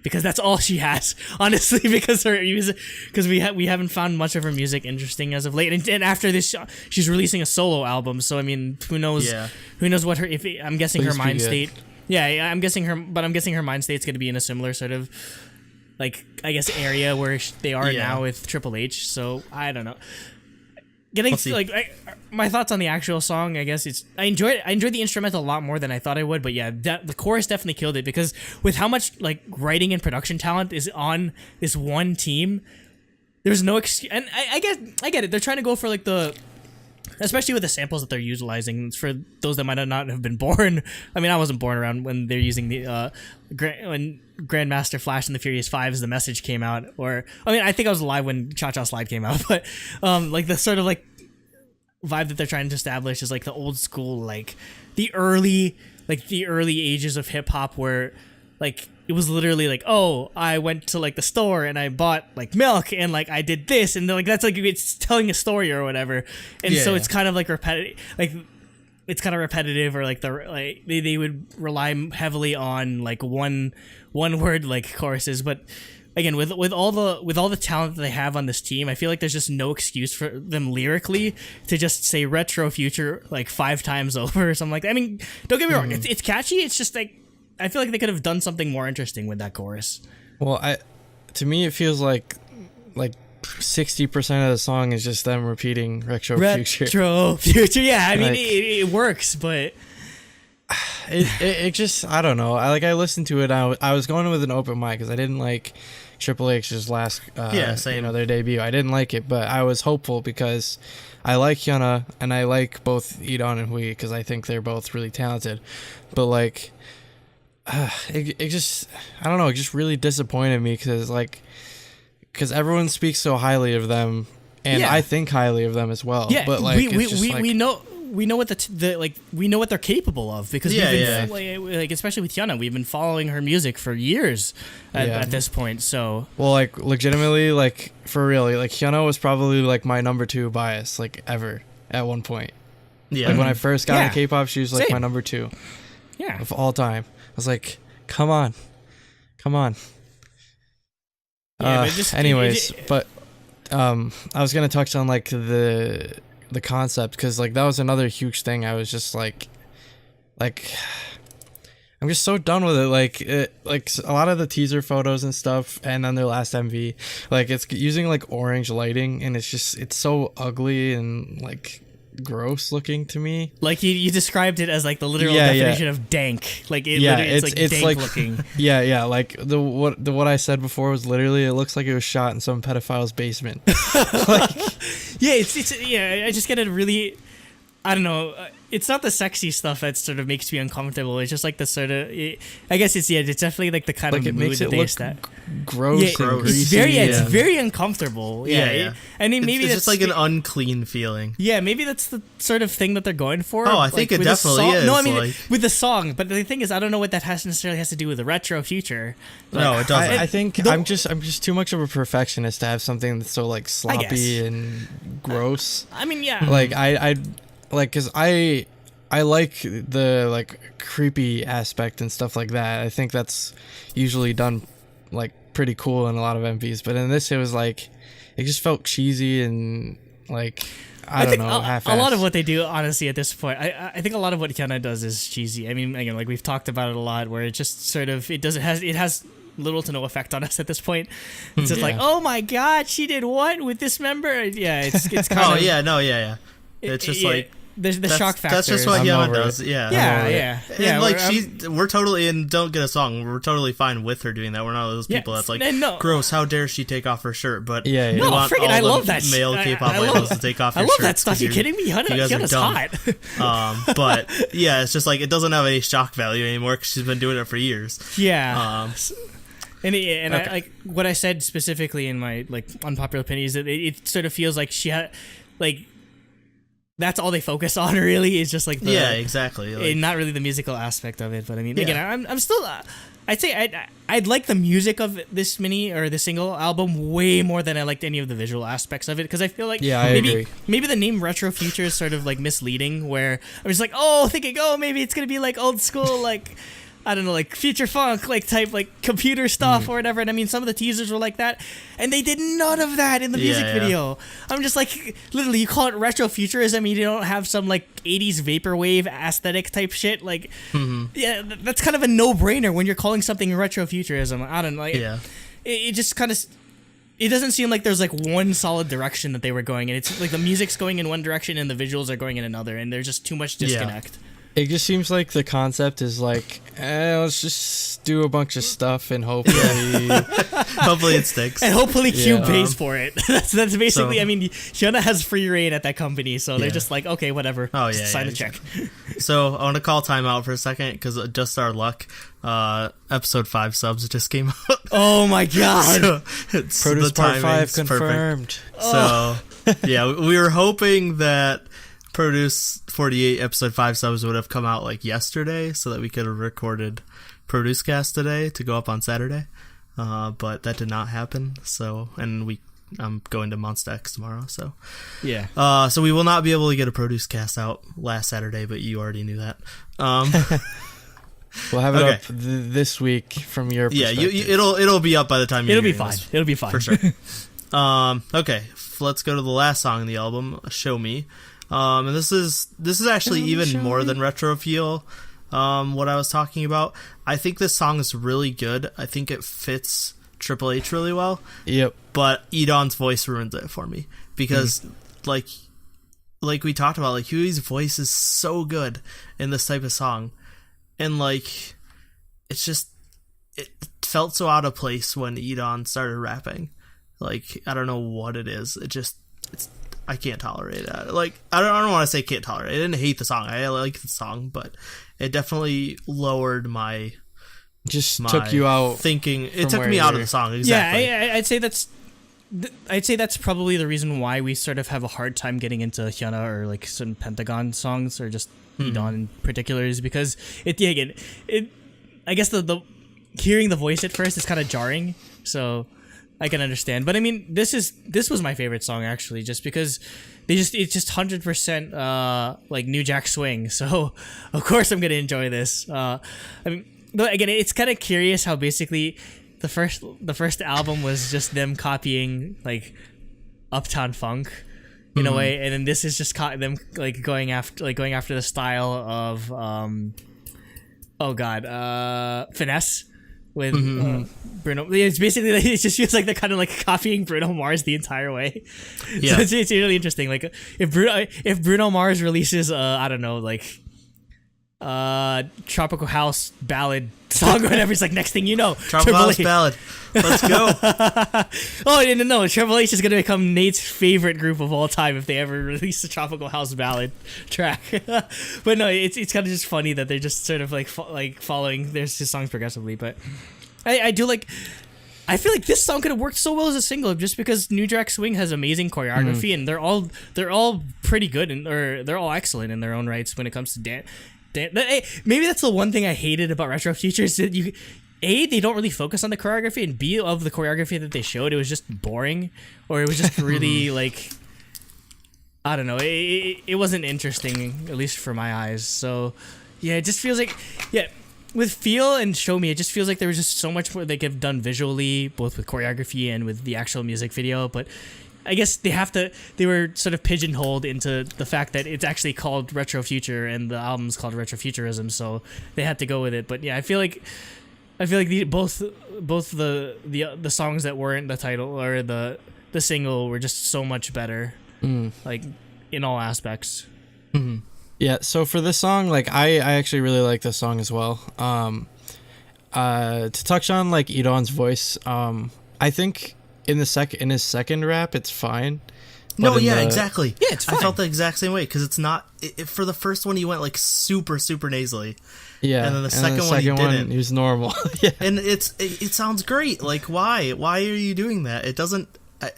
Because that's all she has, honestly. Because we haven't found much of her music interesting as of late, and after this, she's releasing a solo album. So I mean, who knows? Yeah. Who knows what her? I'm guessing her mind state. Yeah, I'm guessing her mind state's going to be in a similar sort of, like I guess area where they are now with Triple H. So I don't know. My thoughts on the actual song, I guess I enjoyed the instrumental a lot more than I thought I would, but yeah, the chorus definitely killed it, because with how much like writing and production talent is on this one team, there's no excuse. And I get it. They're trying to go for like especially with the samples that they're utilizing. For those that might not have been born, I mean, I wasn't born around when they're using the when Grandmaster Flash and the Furious Fives, the message came out, or I mean, I think I was alive when Cha Cha Slide came out, but like the sort of like vibe that they're trying to establish is like the old school, like the early ages of hip hop, where like it was literally like, oh, I went to like the store and I bought like milk and like I did this, and like that's like it's telling a story or whatever, and so it's kind of like repetitive, like it's kind of repetitive, or like they would rely heavily on like one word like choruses. But again, with all the talent that they have on this team, I feel like there's just no excuse for them lyrically to just say retro future like 5 times over or something like that. I mean, don't get me wrong, it's catchy. It's just like I feel like they could have done something more interesting with that chorus. Well, to me it feels like 60% of the song is just them repeating retro future. Yeah, I mean it works, but it just, I don't know. I listened to it. I was going with an open mind because I didn't like Triple H's last their debut. I didn't like it, but I was hopeful because I like Hyuna and I like both Edon and Hui because I think they're both really talented. But like it just, I don't know, it just really disappointed me because everyone speaks so highly of them, and I think highly of them as well. Yeah, but like we know what we know what they're capable of, because like especially with Hyuna, we've been following her music for years at this point. So like legitimately, like for real, like Hyuna was probably like my number 2 bias like ever at one point. Yeah, like when I first got into K-pop, she was like my number 2. Yeah, of all time. I was like, come on. Yeah, but I was gonna touch on like the concept, because like that was another huge thing. I was just like I'm just so done with it. Like a lot of the teaser photos and stuff, and then their last MV, like it's using like orange lighting, and it's so ugly and like gross looking to me. Like you described it as like the literal definition of dank. Like it's like dank looking. Yeah. Like what I said before was literally, it looks like it was shot in some pedophile's basement. Like, yeah. I just get it really. I don't know. It's not the sexy stuff that sort of makes me uncomfortable. It's just like the sort of. I guess it's definitely like the kind like of it mood makes that it they look that. Gross and greasy. It's very uncomfortable. Yeah. I mean, maybe it's that's just like an unclean feeling. Yeah, maybe that's the sort of thing that they're going for. Oh, I think it definitely is. No, I mean with the song, but the thing is, I don't know what that necessarily has to do with the retro future. Like, no, it doesn't. I think I'm just too much of a perfectionist to have something that's so like sloppy and gross. I mean, yeah. Like I like, cause I like the like creepy aspect and stuff like that. I think that's usually done like pretty cool in a lot of MVs, but in this it was like, it just felt cheesy and like I don't know, half-assed. A lot of what they do, honestly, at this point, I think a lot of what Hyuna does is cheesy. I mean, again, like we've talked about it a lot, where it just sort of it has little to no effect on us at this point. It's just like, oh my god, she did what with this member? Yeah, it's kind of. Yeah. It's just like. The shock factor. That's just what Hyuna does. Yeah. And like we're totally, and don't get us wrong, we're totally fine with her doing that. We're not those people that's like, gross, how dare she take off her shirt? But we want all I love that male K-pop idols to take off your shirt. I love that stuff. You kidding me? Hyuna's hot. But yeah, it's just like it doesn't have any shock value anymore because she's been doing it for years. Yeah. And I, like what I said specifically in my like unpopular opinion is that it sort of feels like she had like. That's all they focus on, really, is just like exactly, like, not really the musical aspect of it. But I mean, again, I'm still, I'd say I'd like the music of this single album way more than I liked any of the visual aspects of it, because I feel like I agree. Maybe the name Retro Future is sort of like misleading, where I was like, thinking maybe it's gonna be like old school like. I don't know, like future funk, like type, like computer stuff or whatever. And I mean, some of the teasers were like that, and they did none of that in the music video. I'm just like, literally, you call it retro futurism, you don't have some like 80s vaporwave aesthetic type shit. Like, that's kind of a no-brainer when you're calling something retro futurism. I don't know. Like, it just kind of. It doesn't seem like there's like one solid direction that they were going in. It's like the music's going in one direction and the visuals are going in another, and there's just too much disconnect. Yeah. It just seems like the concept is like, let's just do a bunch of stuff and hopefully it sticks. And hopefully Cube pays for it. That's basically, I mean, Hyuna has free reign at that company, so they're just like, okay, whatever. Sign the check. So I want to call time out for a second, because just our luck, episode 5 subs just came out. Oh my god. So Produce Part 5 confirmed. Perfect. So, we were hoping that Produce 48 episode 5 subs would have come out like yesterday, so that we could have recorded Produce Cast today to go up on Saturday, but that did not happen. So, and I'm going to Monster X tomorrow, so so we will not be able to get a Produce Cast out last Saturday, but you already knew that. We'll have it up this week from your perspective. It'll be up by the time it'll be fine. It'll be fine for sure. Okay, let's go to the last song in the album, Show Me. And this is actually even more than retro feel. What I was talking about. I think this song is really good. I think it fits Triple H really well. Yep. But E'Dawn's voice ruins it for me, because like we talked about, like Huey's voice is so good in this type of song, and like it felt so out of place when E'Dawn started rapping. Like, I don't know what it is. I can't tolerate that. Like, I don't want to say can't tolerate it. I didn't hate the song. I like the song, but it definitely lowered my took you out thinking. It took me out of the song. Exactly. Yeah, I'd say that's probably the reason why we sort of have a hard time getting into Hyuna or like some Pentagon songs, or just E'Dawn in particular, is because I guess the hearing the voice at first is kind of jarring. So I can understand, but I mean, this was my favorite song actually, just because it's just 100% like New Jack Swing. So of course I'm gonna enjoy this. I mean, but again, it's kind of curious how basically the first album was just them copying like Uptown Funk in a way, and then this is just them like going after the style of Finesse. with Bruno. It's basically it just feels like they're kind of like copying Bruno Mars the entire way. Yeah, so it's really interesting. Like if Bruno Mars releases I don't know, like tropical house ballad song or whatever, it's like next thing you know, tropical house ballad. Let's go. Oh no, Triple H is gonna become Nate's favorite group of all time if they ever release a tropical house ballad track. But no, it's kind of just funny that they're just sort of like following their songs progressively. But I do like. I feel like this song could have worked so well as a single just because New Jack Swing has amazing choreography and they're all pretty good or they're all excellent in their own rights when it comes to dance. Maybe that's the one thing I hated about Retro Future is that they don't really focus on the choreography, and B, of the choreography that they showed, it was just boring, or it was just really like, I don't know, it wasn't interesting, at least for my eyes. So yeah, it just feels like, with Feel and Show Me, it just feels like there was just so much more they could have done visually, both with choreography and with the actual music video, but I guess they were sort of pigeonholed into the fact that it's actually called Retro Future and the album's called Retro Futurism, so they had to go with it. But yeah, I feel like both the songs that weren't the title or the single were just so much better, like in all aspects. Mm-hmm. Yeah, so for this song, like I actually really like this song as well. To touch on like Edon's voice, I think in his second rap it's fine. Exactly. Yeah, it's fine. I felt the exact same way because it's not for the first one he went like super nasally. Yeah, and then the second one he didn't. He was normal. Yeah, and it sounds great. Like why are you doing that? It doesn't.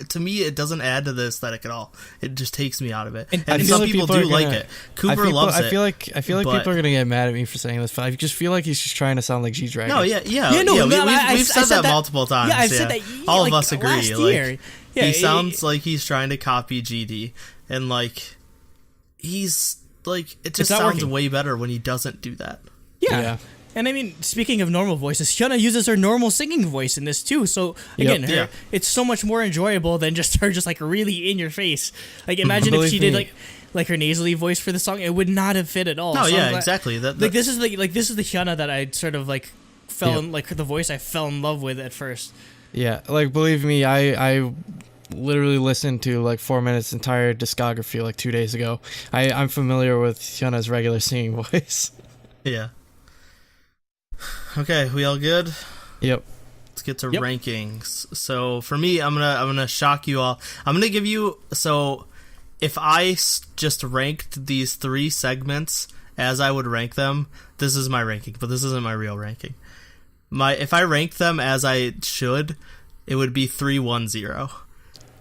To me, it doesn't add to the aesthetic at all. It just takes me out of it. And some people do like it. Cooper loves it. I feel like people are gonna get mad at me for saying this, but I just feel like he's just trying to sound like G-Dragon. No, we've said that multiple times. Yeah, I've said that. All of us agree. Last year. Yeah, he sounds like he's trying to copy GD, and like he's like it just sounds working way better when he doesn't do that. Yeah. And I mean, speaking of normal voices, Hyuna uses her normal singing voice in this too. So again, it's so much more enjoyable than just her like really in your face. Like imagine if she did like her nasally voice for the song, it would not have fit at all. No, so exactly. This is the Hyuna that I sort of like fell in, like the voice I fell in love with at first. Yeah, like believe me, I literally listened to like 4 Minutes entire discography like 2 days ago. I'm familiar with Hyuna's regular singing voice. Yeah. Okay, we all good? Yep. Let's get to rankings. So for me, I'm gonna shock you all. I'm gonna give you, so if I just ranked these 3 segments as I would rank them, this is my ranking, but this isn't my real ranking. If I ranked them as I should, it would be 3-1-0.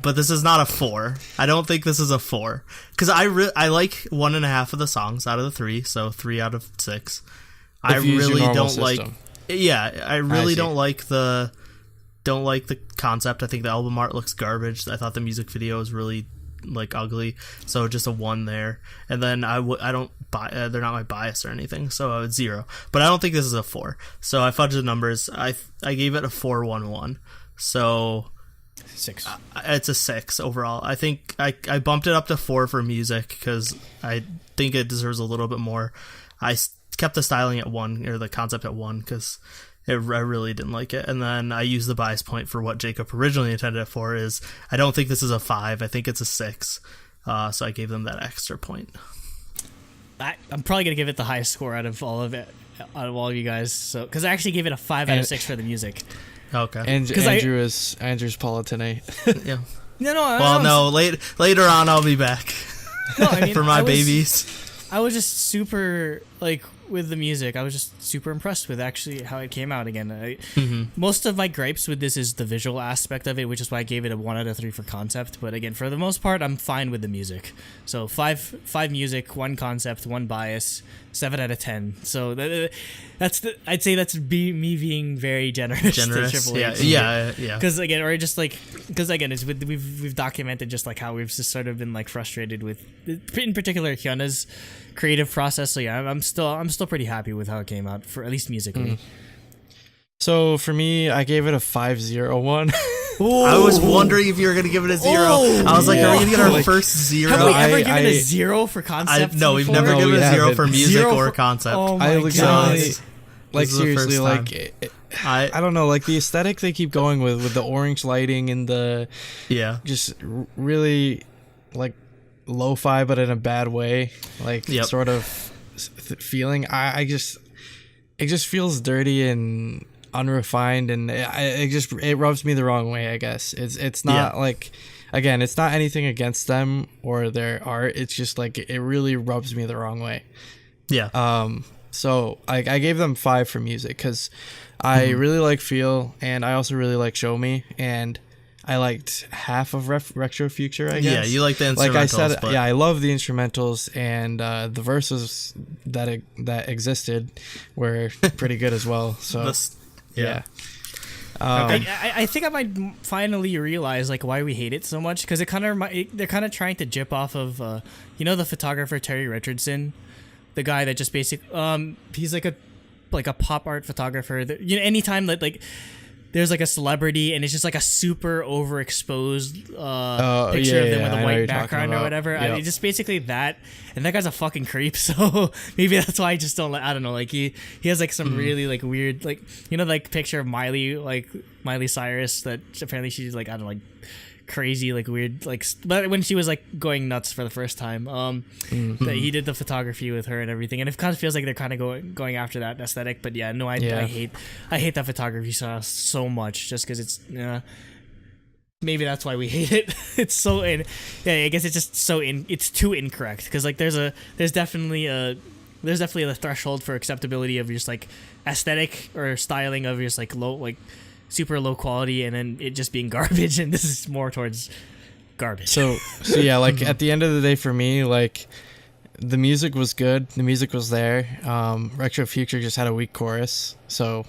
But this is not a 4. I don't think this is a 4 because I like 1.5 of the songs out of the 3, so 3 out of 6. I really don't like. Yeah, I really don't like the concept. I think the album art looks garbage. I thought the music video was really like ugly, so just a 1 there. And then I don't buy. They're not my bias or anything, so I would 0. But I don't think this is a 4. So I fudged the numbers. I gave it a 4-1-1. So 6. It's a 6 overall. I think I bumped it up to 4 for music because I think it deserves a little bit more. I kept the styling at 1 or the concept at 1 because I really didn't like it. And then I used the bias point for what Jacob originally intended it for. Is I don't think this is a 5. I think it's a 6. So I gave them that extra point. I'm probably gonna give it the highest score out of all of you guys. So because I actually gave it a 5 out of 6 for the music. Okay. And Andrew's Paula tonight. Yeah. No. Later on I'll be back. No, I mean, for my babies. I was just super like with the music. I was just super impressed with actually how it came out again. Most of my gripes with this is the visual aspect of it, which is why I gave it a 1 out of 3 for concept. But again, for the most part, I'm fine with the music. So 5 music, 1 concept, 1 bias, 7 out of 10. So I'd say that's me being very generous. To Triple H. Yeah. Because again, it's we've documented just like how we've just sort of been like frustrated with, in particular, Hyuna's creative process. So yeah, I'm still pretty happy with how it came out, for at least musically. So for me, I gave it a 5-0-1. I was wondering if you were going to give it a 0. I was like, are we going to get our first 0? Have we ever given a 0 for concept? No, we've never given a 0 for music or concept. Oh my god. Like seriously, like I don't know, like the aesthetic they keep going with the orange lighting and the just really like lo-fi, but in a bad way, like sort of feeling. I just it just feels dirty and unrefined, and it rubs me the wrong way. I guess it's not like, again, it's not anything against them or their art. It's just like it really rubs me the wrong way. Yeah. So I gave them 5 for music because I really like Feel, and I also really like Show Me, and I liked half of Retro Future, I guess. Yeah, you like the instrumentals. Like I said, I love the instrumentals, and the verses that existed were pretty good as well. So yeah. I think I might finally realize like why we hate it so much, because they're kind of trying to jip off of the photographer Terry Richardson, the guy that just he's like a pop art photographer that, anytime that like there's like a celebrity and it's just like a super overexposed picture of them with a white background or whatever. Yep. I mean, just basically that, and that guy's a fucking creep. So maybe that's why I just don't. I don't know. Like he has like some really like weird like like picture of Miley Cyrus that apparently she's like, I don't know, like crazy like weird like, but when she was like going nuts for the first time, that he did the photography with her and everything, and it kind of feels like they're kind of going after that aesthetic. But I hate that photography so much, just because it's maybe that's why we hate it. It's so I guess it's just so it's too incorrect, because like there's definitely a threshold for acceptability of just like aesthetic or styling of just like low, like super low quality, and then it just being garbage, and this is more towards garbage. So yeah, like at the end of the day for me, like the music was good, the music was there. Retro Future just had a weak chorus, so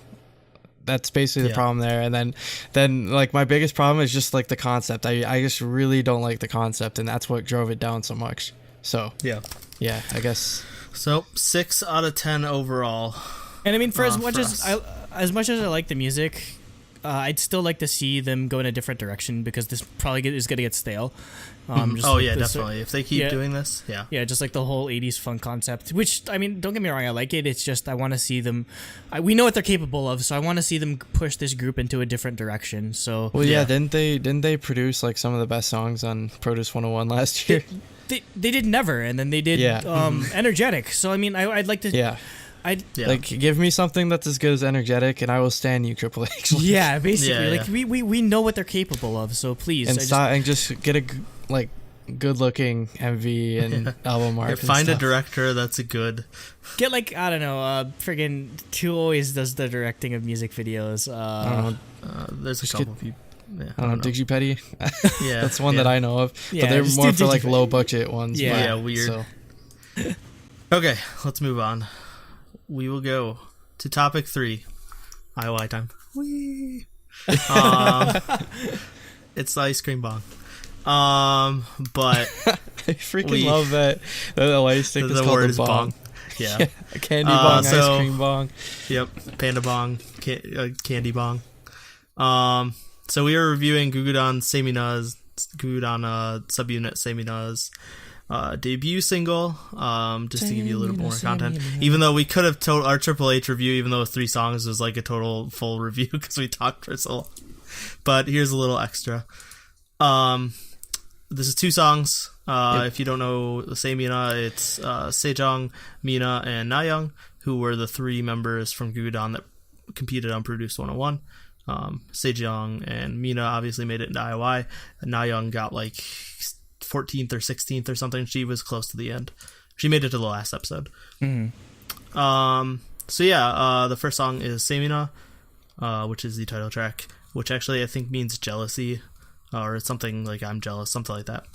that's basically the problem there. And then like my biggest problem is just like the concept. I just really don't like the concept, and that's what drove it down so much. So yeah, I guess so. 6 out of 10 overall. And I mean, for as much as I like the music, I'd still like to see them go in a different direction, because this probably is going to get stale. Definitely. If they keep doing this, just like the whole 80s funk concept, which, I mean, don't get me wrong, I like it. It's just I want to see them. We know what they're capable of, so I want to see them push this group into a different direction. So didn't they produce like some of the best songs on Produce 101 last year? They did Never, and then they did Energetic. So I mean, I'd like to. Like, give me something that's as good as Energetic, and I will stand you, Triple H. Yeah, basically. Like we know what they're capable of, so please. And just get a like good-looking MV and album art. Find a director that's a good. Get like, I don't know, friggin' Two always does the directing of music videos. I don't know. There's a couple people. Yeah, I don't know, Digi Petty. Yeah, that's one that I know of. Yeah, but they're more for like low budget ones. Yeah, weird. So. Okay, let's move on. We will go to topic 3. IOI time. Whee! It's the ice cream bong. But I freaking love that the light stick is called the bong. Yeah. A candy bong, ice cream bong. Yep, panda bong, candy bong. So we are reviewing Gugudan Semina's subunit Semina's debut single, just to give you a little more content. Even though we could have told our Triple H review, even though it was 3 songs, was like a total full review because we talked for so long. But here's a little extra. This is 2 songs. If you don't know the Semina, it's Sejong, Mina, and Nayoung, who were the 3 members from Gugudan that competed on Produce 101. Sejong and Mina obviously made it into IOI, and Nayoung got like 14th or 16th or something. She was close to the end. She made it to the last episode. The first song is Semina, which is the title track, which actually I think means jealousy, or it's something like I'm jealous, something like that.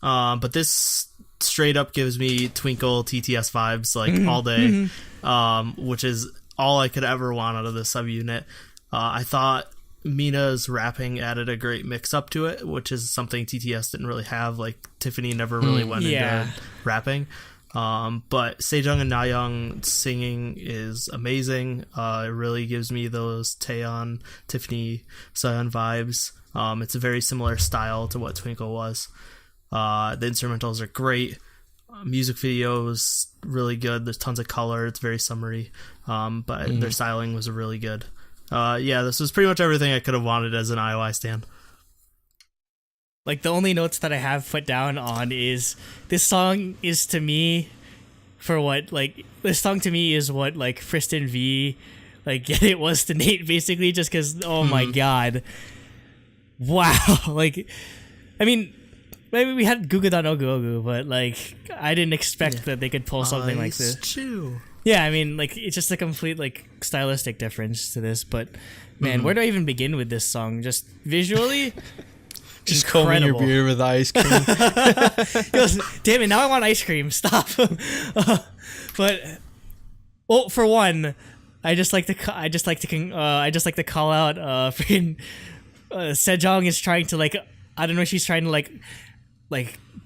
But this straight up gives me Twinkle TTS vibes like all day, which is all I could ever want out of this subunit. I thought Mina's rapping added a great mix up to it, which is something TTS didn't really have. Like Tiffany never really went into rapping. But Sejong and Nayoung singing is amazing. It really gives me those Taeyeon, Tiffany, Seon vibes. It's a very similar style to what Twinkle was. The instrumentals are great. Music video is really good. There's tons of color. It's very summery. But their styling was really good. this was pretty much everything I could have wanted as an IOI stan. Like, the only notes that I have put down on is this song is to me this song to me is what like Friston V it was to Nate, basically, just because my god, wow. Like, I mean, maybe we had Gugudan Ogu Ogu, but like I didn't expect that they could pull something like this. Chew. Yeah, I mean, like, it's just a complete like stylistic difference to this, but man, where do I even begin with this song? Just visually. Just combing your beard with ice cream. Damn it! Now I want ice cream. Stop. But, well, for one, I just like to call out. Freaking Sejong is trying to like, I don't know. She's trying to like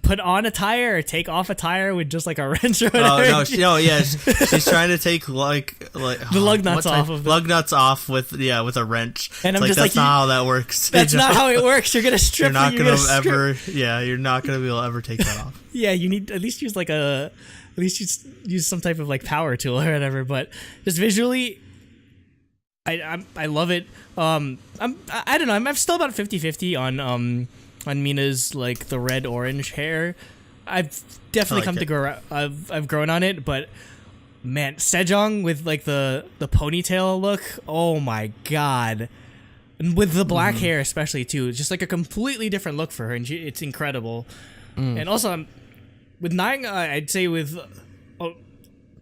put on a tire or take off a tire with just like a wrench or whatever. She's trying to take like the lug nuts off of lug nuts off with a wrench. And I'm just that's not how that works. That's not how it works. You're gonna strip. You're not gonna be able to ever take that off. Yeah, you need at least use some type of like power tool or whatever. But just visually, I love it. I don't know. I'm still about 50-50 on Mina's like the red orange hair. I've definitely I've grown on it, but man, Sejong with like the ponytail look, oh my god, and with the black hair especially too, just like a completely different look for her, and it's incredible. And also with Naing, I'd say with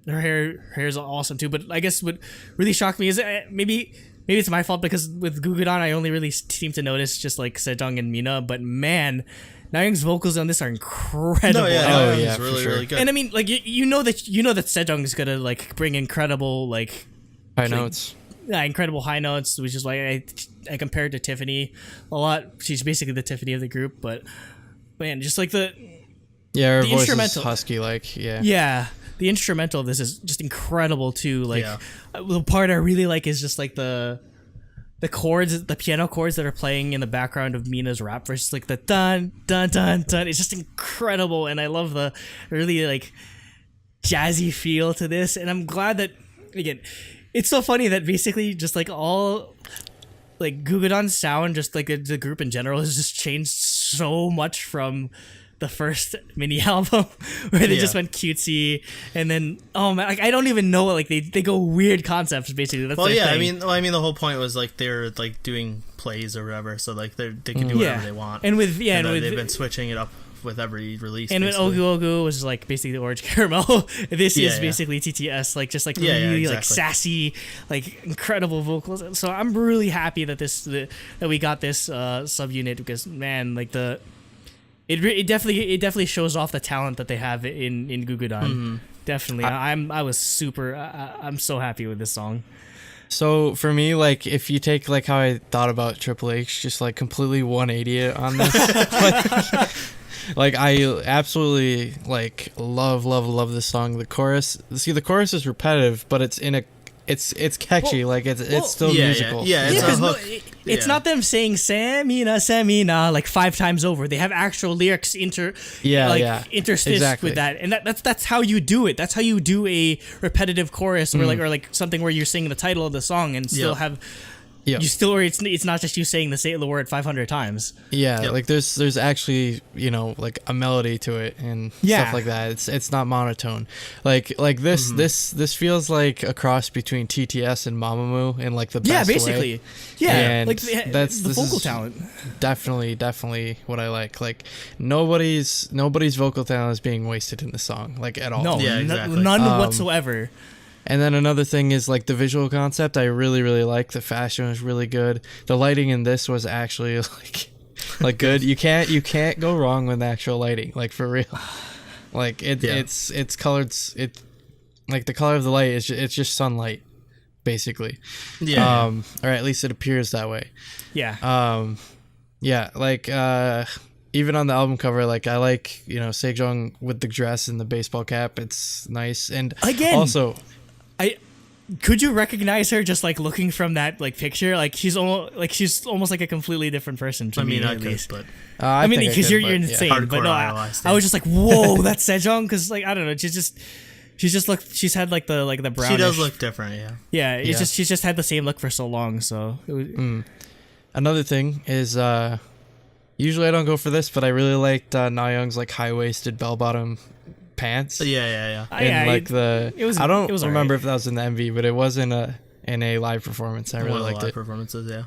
her hair's awesome too, but I guess what really shocked me is maybe it's my fault, because with Gugudan I only really seem to notice just like Sejong and Mina, but man, Naing's vocals on this are incredible. No, yeah, really good. And I mean, like you know that Sejong is gonna like bring incredible like high notes. Yeah, incredible high notes, which is why I compared to Tiffany a lot. She's basically the Tiffany of the group, but man, just like her voice is husky, like yeah. The instrumental of this is just incredible too. Like the part I really like is just like the chords, the piano chords that are playing in the background of Mina's rap verse, like the dun dun dun dun. It's just incredible, and I love the really like jazzy feel to this. And I'm glad that, again, it's so funny that basically just like all like Gugudan's sound, just like the group in general, has just changed so much from the first mini album where they just went cutesy, and then like I don't even know, like they go weird concepts basically. That's thing. I mean the whole point was like they're like doing plays or whatever, so like they can do whatever they want. And with they've been switching it up with every release. And with Ogu Ogu was like basically the orange caramel. This is basically TTS, like just like really like sassy, like incredible vocals. So I'm really happy that that we got this subunit, because man, like It definitely shows off the talent that they have in Gugudan. Definitely, I'm so happy with this song. So for me, like if you take like how I thought about Triple H, just like completely 180 it on this. Like I absolutely like love this song. The chorus is repetitive, but it's it's catchy. It's still musical. It's a hook. It's not them saying Semina like 5 times over. They have actual lyrics interspersed with that, and that's how you do it. That's how you do a repetitive chorus, or like something where you're singing the title of the song and still have. Yeah. You still, or it's not just you saying the word 500 times. Yeah, like there's actually like a melody to it and stuff like that. It's not monotone. Like this this feels like a cross between TTS and Mamamoo in like the best basically. way. Yeah, and like the vocal talent. Definitely what I like. Like nobody's vocal talent is being wasted in the song, like at all. No, exactly. None whatsoever. And then another thing is like the visual concept. I really like. The fashion was really good. The lighting in this was actually like good. You can't go wrong with actual lighting. Like for real. Like it's colored. It like the color of the light is it's just sunlight, basically. Yeah. Or at least it appears that way. Yeah. Yeah. Like even on the album cover, like I like Sejong with the dress and the baseball cap. It's nice. And again, also. Could you recognize her just like looking from that like picture? Like she's almost like a completely different person to me. I could, but I mean, because you're insane. Hardcore but no, I was just like, whoa, that's Sejong, because like I don't know, she's just She's had like the brownish. She does look different, yeah. Yeah, she's just had the same look for so long. So Another thing is, usually I don't go for this, but I really liked Nayoung's like high-waisted bell-bottom pants. Yeah. And I don't remember alright. if that was in the MV, but it was in a live performance. I really liked live it. Performances, yeah.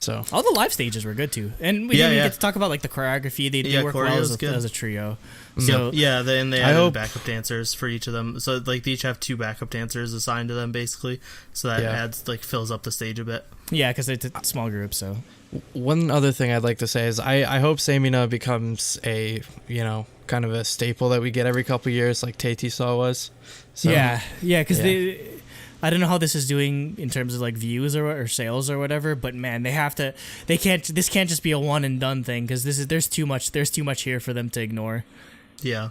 So all the live stages were good too, and we didn't even get to talk about like the choreography. They work well as a trio. So they added backup dancers for each of them. So like they each have 2 backup dancers assigned to them basically. So that adds like fills up the stage a bit. Yeah, because it's a small group. So one other thing I'd like to say is I hope Semina becomes a kind of a staple that we get every couple years, like Tae Saw was. So, because I don't know how this is doing in terms of like views or sales or whatever, but man, this can't just be a one and done thing, because there's too much here for them to ignore. Yeah,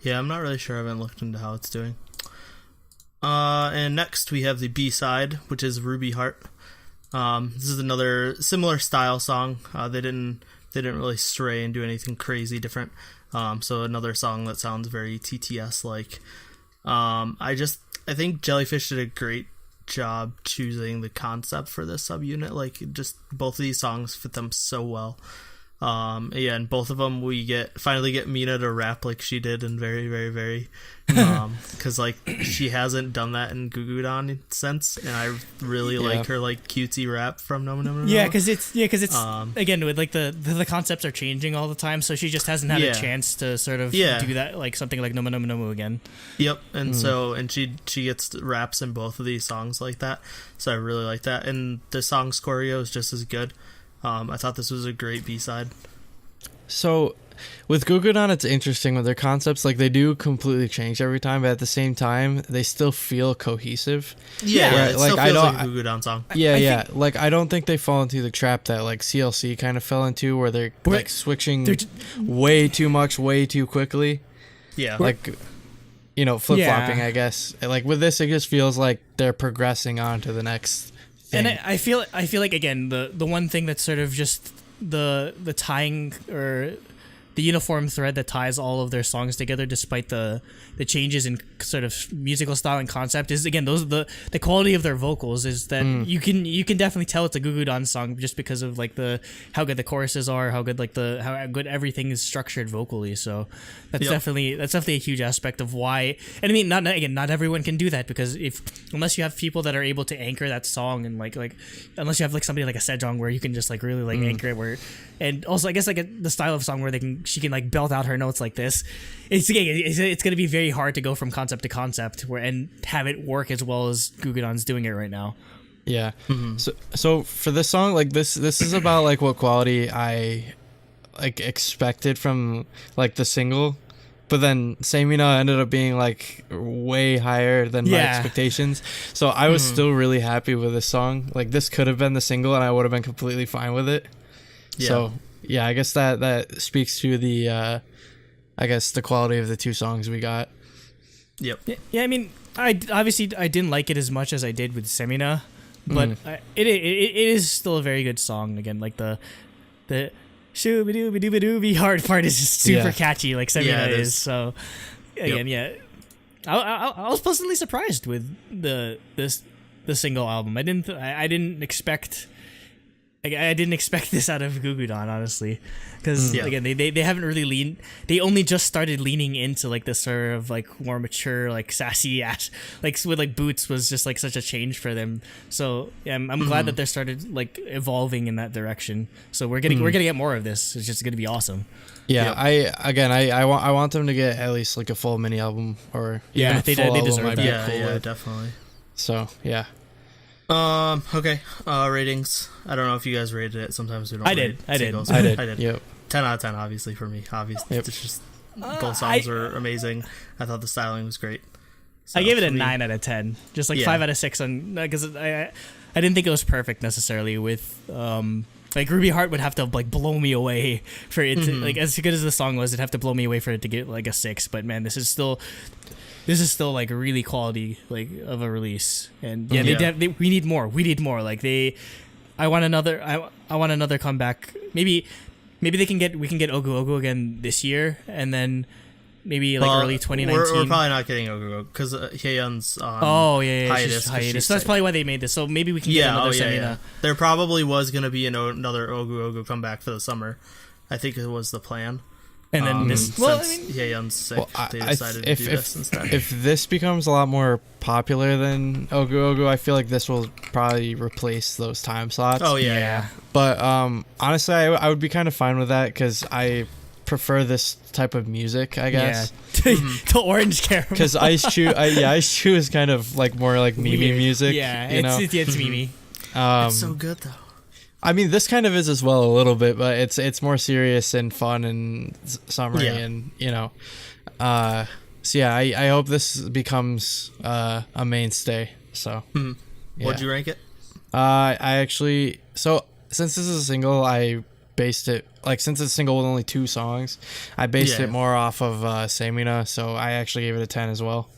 I'm not really sure. I haven't looked into how it's doing. And next we have the B-side, which is Ruby Heart. This is another similar style song. They didn't really stray and do anything crazy different. So another song that sounds very TTS like. I think Jellyfish did a great job choosing the concept for this subunit. Like, just both of these songs fit them so well. And both of them we finally get Mina to rap like she did, and very, very, very, because like she hasn't done that in Gugudan since, and I really like her like cutesy rap from No. Yeah, because it's again with like the concepts are changing all the time, so she just hasn't had a chance to sort of do that, like something like No again. Yep, and she gets raps in both of these songs like that, so I really like that, and the song's choreo is just as good. I thought this was a great B-side. So, with Gugudan, it's interesting with their concepts. Like, they do completely change every time, but at the same time, they still feel cohesive. Yeah, it still feels like a Gugudan song. Yeah. Like, I don't think they fall into the trap that, like, CLC kind of fell into, where they're, like, switching way too much, way too quickly. Yeah. Like, flip-flopping, I guess. Like, with this, it just feels like they're progressing on to the next thing. And I feel like, again, the one thing that's sort of just the tying or the uniform thread that ties all of their songs together, despite the changes in sort of musical style and concept, is again the quality of their vocals. Is that you can definitely tell it's a Gugudan song just because of like how good the choruses are, how good how good everything is structured vocally. So that's definitely a huge aspect of why. And I mean, not everyone can do that, because unless you have people that are able to anchor that song, and like unless you have like somebody like a Sejong where you can just like really like anchor it, and also I guess like the style of song where she can like belt out her notes like this. It's going to be very hard to go from concept to concept and have it work as well as Gugudan's doing it right now. Yeah. Mm-hmm. So for this song, like this is about like what quality I like expected from like the single, but then Semina ended up being like way higher than my expectations. So I was still really happy with this song. Like, this could have been the single and I would have been completely fine with it. Yeah. So yeah, I guess that speaks to the the quality of the two songs we got. Yep. Yeah, I mean, I didn't like it as much as I did with Semina, but it is still a very good song. Again, like the shooby-dooby-dooby-dooby hard part is just super catchy, like Semina is. So again, I was pleasantly surprised with the single album. I didn't expect this out of Gugudan, honestly, because again they haven't really leaned. They only just started leaning into like this sort of like more mature, like sassy ass, like with like Boots was just like such a change for them. So yeah, I'm glad that they started like evolving in that direction. So we're gonna get more of this. It's just gonna be awesome. Yeah, I want them to get at least like a full mini album, or even a full album deserve might that. be Yeah, cool. definitely. So yeah. Okay. Ratings. I don't know if you guys rated it. Sometimes we don't. I did. Yep. 10 out of 10, obviously, for me. Obviously, it's just both songs were amazing. I thought the styling was great. So I gave it a 9 out of 10. Just like 5 out of 6 on, because I didn't think it was perfect necessarily. With like Ruby Heart would have to like blow me away for it to, like, as good as the song was, it'd have to blow me away for it to get like a 6. But man, this is still like a really quality like of a release. And we need more. Like I want another comeback. Maybe we can get Ogu Ogu again this year, and then maybe like early 2019. We're probably not getting Ogu because Hyeon's on hiatus. So that's probably why they made this. So maybe we can get another Semina. Yeah. There probably was going to be another Ogu comeback for the summer. I think it was the plan. And then this, Hyeon's sick, they decided to do this instead. If this becomes a lot more popular than Ogu, I feel like this will probably replace those time slots. Oh yeah. But honestly, I would be kind of fine with that because I prefer this type of music, I guess. Yeah. The orange caramel. Because Ice Chew is kind of like more like meme music. Yeah, it's meme. It's so good though. I mean, this kind of is as well a little bit, but it's more serious and fun and summery and so yeah, I hope this becomes a mainstay. So, What'd you rank it? I actually since this is a single, I based it since it's a single with only 2 songs, I based it more off of Semina, so I actually gave it a 10 as well.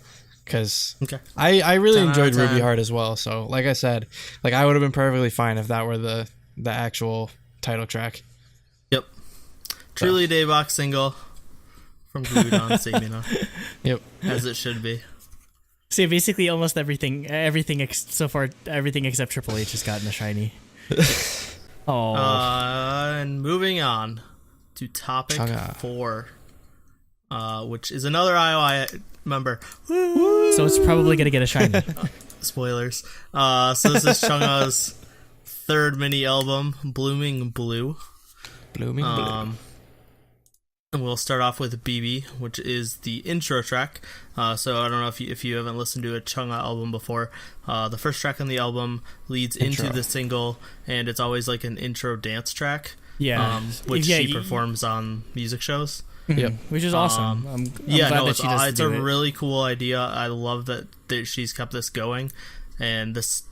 Because I really enjoyed Ruby Heart as well. So like I said, I would have been perfectly fine if that were the actual title track. Yep. Truly Daebak single from Gugudan Semina. Yep. As it should be. So basically almost everything so far, everything except Triple H has gotten a shiny. And moving on to topic Chungha. 4, which is another IOI member. So it's probably going to get a shiny. Spoilers. So this is Chungha's 3rd mini album, Blooming Blue. And we'll start off with BB, which is the intro track. So I don't know if you haven't listened to a Chungha album before. The first track on the album leads into the single, and it's always like an intro dance track. Yeah, which she performs on music shows. Yep, which is awesome. I'm glad that she does it's a really cool idea. I love that she's kept this going, and this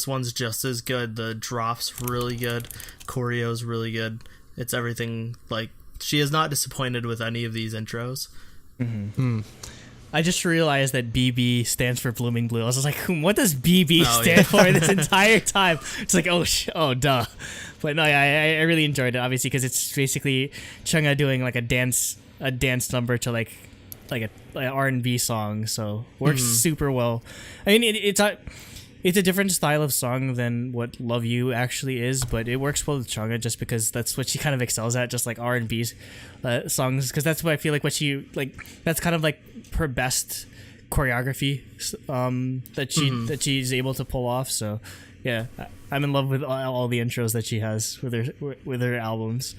one's just as good. The drop's really good, choreo's really good. It's everything. She is not disappointed with any of these intros. I just realized that BB stands for Blooming Blue. I was just like, what does BB stand for this entire time? It's like, oh, duh. But no, I really enjoyed it, obviously, because it's basically Chungha doing like a dance number to like an R&B song. So works super well. I mean, it's a different style of song than what Love You actually is, but it works well with Chungha just because that's what she kind of excels at, just like R&B songs, because that's what I feel like that's kind of like her best choreography that she's able to pull off. So yeah, I'm in love with all the intros that she has with her albums.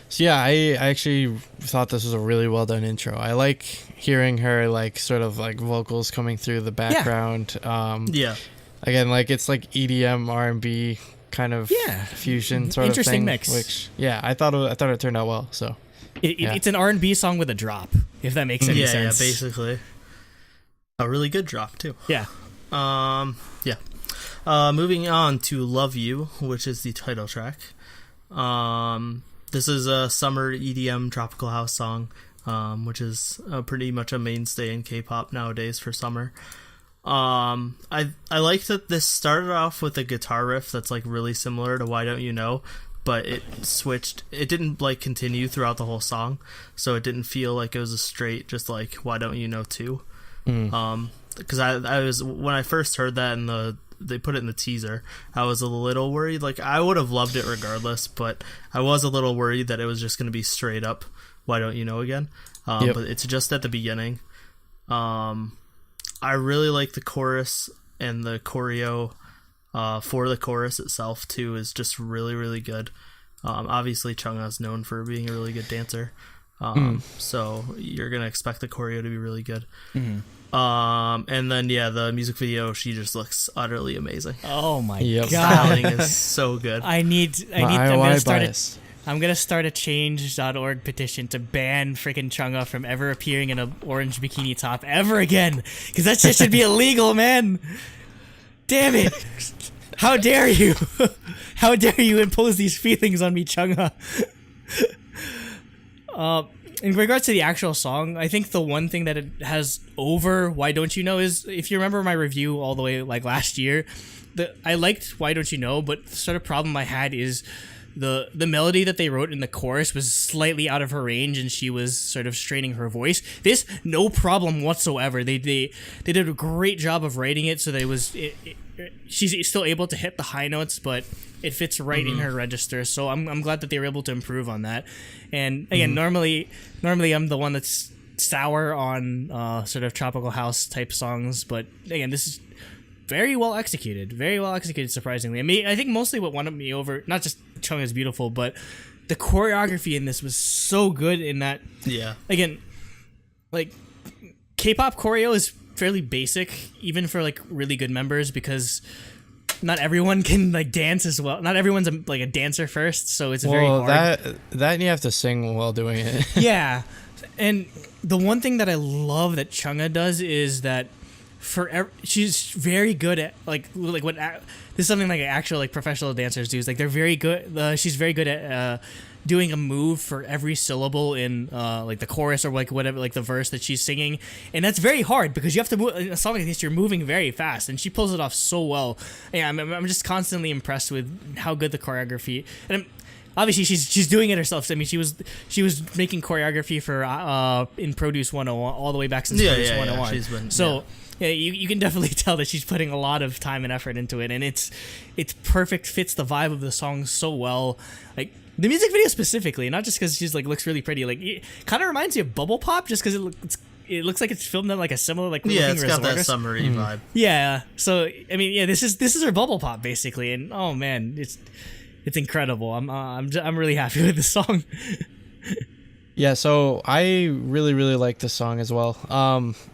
So yeah, I actually thought this was a really well done intro. I like hearing her sort of vocals coming through the background. Again, it's like EDM R&B kind of fusion sort of thing. Interesting mix. Which I thought it turned out well. So it's an R&B song with a drop, if that makes any sense. Yeah, basically a really good drop too. Yeah. Moving on to Love You, which is the title track. This is a summer EDM tropical house song, which is pretty much a mainstay in K-pop nowadays for summer. I like that this started off with a guitar riff that's really similar to Why Don't You Know, but it switched. It didn't continue throughout the whole song, so it didn't feel like it was a straight just Why Don't You Know 2. Because I was, when I first heard that and they put it in the teaser, I was a little worried. I would have loved it regardless, but I was a little worried that it was just going to be straight up Why Don't You Know again. But it's just at the beginning. I really like the chorus, and the choreo for the chorus itself too is just really, really good. Obviously Chungha is known for being a really good dancer, so you're gonna expect the choreo to be really good. And then the music video, she just looks utterly amazing. Oh my god, styling is so good. I'm gonna start a change.org petition to ban freaking Chungha from ever appearing in an orange bikini top ever again, because that shit should be illegal, man. Damn it! How dare you? How dare you impose these feelings on me, Chungha? In regards to the actual song, I think the one thing that it has over Why Don't You Know is, if you remember my review all the way last year, I liked Why Don't You Know, but the sort of problem I had is the melody that they wrote in the chorus was slightly out of her range, and she was sort of straining her voice. This, no problem whatsoever. They did a great job of writing it so that she's still able to hit the high notes, but it fits right in her register. So I'm glad that they were able to improve on that. And again, normally I'm the one that's sour on sort of tropical house type songs, but again, this is very well executed, surprisingly. I mean, I think mostly what won me over, not just Chung is beautiful, but the choreography in this was so good in that, again, like, K-pop choreo is fairly basic, even for, like, really good members, because not everyone can, like, dance as well. Not everyone's, a dancer first, so it's very hard. That you have to sing while doing it. Yeah, and the one thing that I love that Chungha does is that she's very good at like what this is something like actual like professional dancers do, is like they're very good. She's very good at doing a move for every syllable in like the chorus or like whatever, like the verse that she's singing, and that's very hard because you have to move in a song like this. You're moving very fast, and she pulls it off so well. Yeah, I'm just constantly impressed with how good the choreography, and obviously she's doing it herself. I mean, she was making choreography for in Produce 101 all the way back since Produce 101. She's been, yeah, you can definitely tell that she's putting a lot of time and effort into it, and it's perfect, fits the vibe of the song so well. Like the music video specifically, not just because she's like looks really pretty, like it kind of reminds you of Bubble Pop, just because it looks like it's filmed at like a similar like it's got that summery vibe. Yeah, so I mean, this is her Bubble Pop basically, and oh man, it's incredible. I'm really happy with the song. Yeah, so I really, really like this song as well.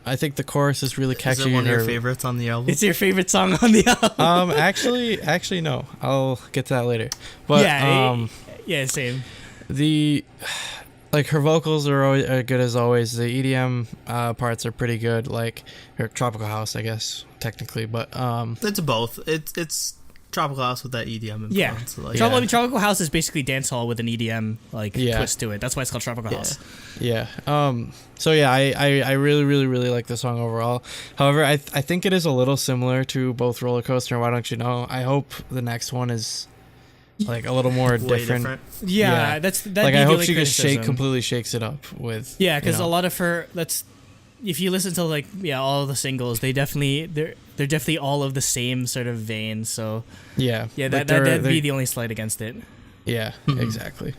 I think the chorus is really catchy. Is it one of your favorites on the album? It's your favorite song on the album? Actually, no. I'll get to that later. But yeah, same. Like her vocals are good as always. The EDM parts are pretty good. Like her tropical house, I guess technically, but it's both. It's tropical house with that EDM influence. Yeah, tropical house is basically dance hall with an EDM twist to it. That's why it's called tropical house. Yeah. So yeah, I really, really, really like the song overall. However, I think it is a little similar to both Roller Coaster and Why Don't You Know. I hope the next one is like a little more different. Yeah, that's like I hope she just completely shakes it up with. Yeah, because a lot of her if you listen to like all the singles, they're definitely all of the same sort of vein. So that'd be the only slight against it. Yeah, exactly.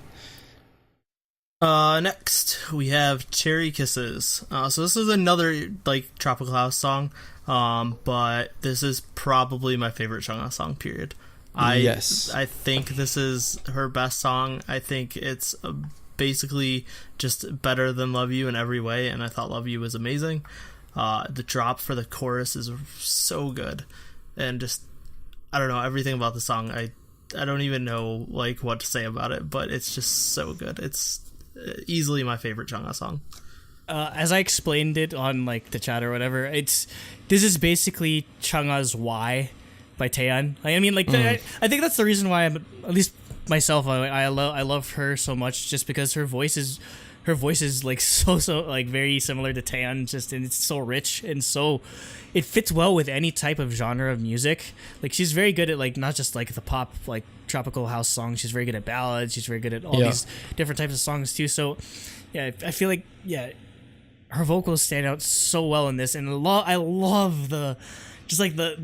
Next we have Cherry Kisses. So this is another like tropical house song, but this is probably my favorite Chungha song. Period. I think this is her best song. I think it's basically just better than Love You in every way, and I thought Love You was amazing. The drop for the chorus is so good, and just I don't know, everything about the song I don't even know like what to say about it, but it's just so good. It's easily my favorite Chungha song. As I explained it on like the chat or whatever, this is basically Chungha's Why by Taeyeon. I mean, like I think that's the reason why I'm, at least myself, I love her so much, just because her voice is like so like very similar to Taeyeon, just, and it's so rich and so it fits well with any type of genre of music. Like she's very good at like not just like the pop like tropical house songs, she's very good at ballads, she's very good at all these different types of songs too. So yeah, I feel like her vocals stand out so well in this, and I love the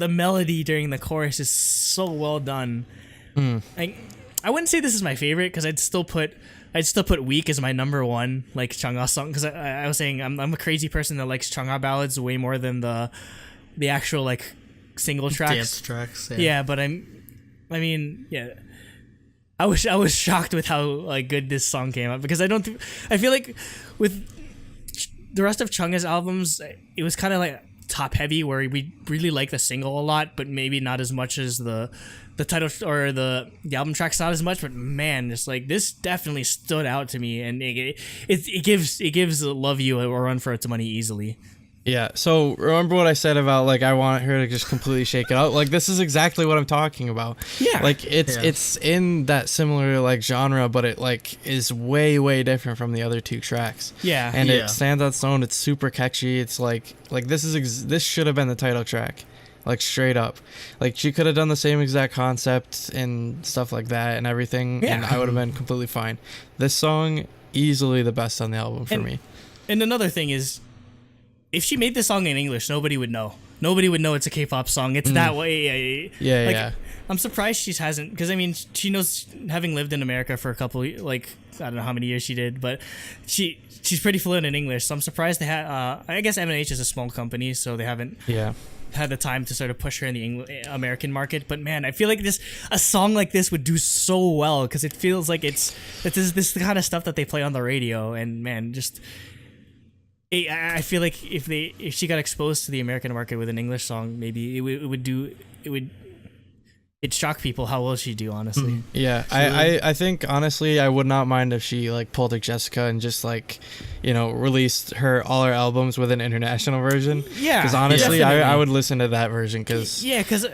melody during the chorus is so well done. I wouldn't say this is my favorite, because I'd still put Weak as my number one like Chungha song, because I was saying I'm a crazy person that likes Chungha ballads way more than the actual like single tracks. Dance tracks. Yeah, but I was shocked with how like good this song came out, because I feel like with the rest of Chungha's albums it was kind of like top heavy, where we really like the single a lot, but maybe not as much as the title or the album tracks, not as much. But man, just like this definitely stood out to me, and it gives Love You a run for its money easily. Yeah, so remember what I said about like I want her to just completely shake it out? Like this is exactly what I'm talking about. Yeah. Like it's in that similar like genre, but it like is way, way different from the other two tracks. Yeah. And it stands on its own. It's super catchy. It's like this should have been the title track. like straight up. Like she could have done the same exact concept and stuff like that and everything, and I would have been completely fine. This song, easily the best on the album for me. And another thing is, if she made this song in English, nobody would know. Nobody would know it's a K-pop song. It's that way. Yeah. I'm surprised she hasn't, because I mean, she knows, having lived in America for a couple, like, I don't know how many years she did, but she's pretty fluent in English. So I'm surprised they had. I guess M&H is a small company, so they haven't had the time to sort of push her in the American market. But man, I feel like a song like this would do so well, because it feels like it's this kind of stuff that they play on the radio, and man, just. I feel like if she got exposed to the American market with an English song, maybe it'd shock people how well she'd do, honestly. Yeah, I think honestly I would not mind if she like pulled like Jessica and just like, released all her albums with an international version. Yeah, because honestly I would listen to that version, because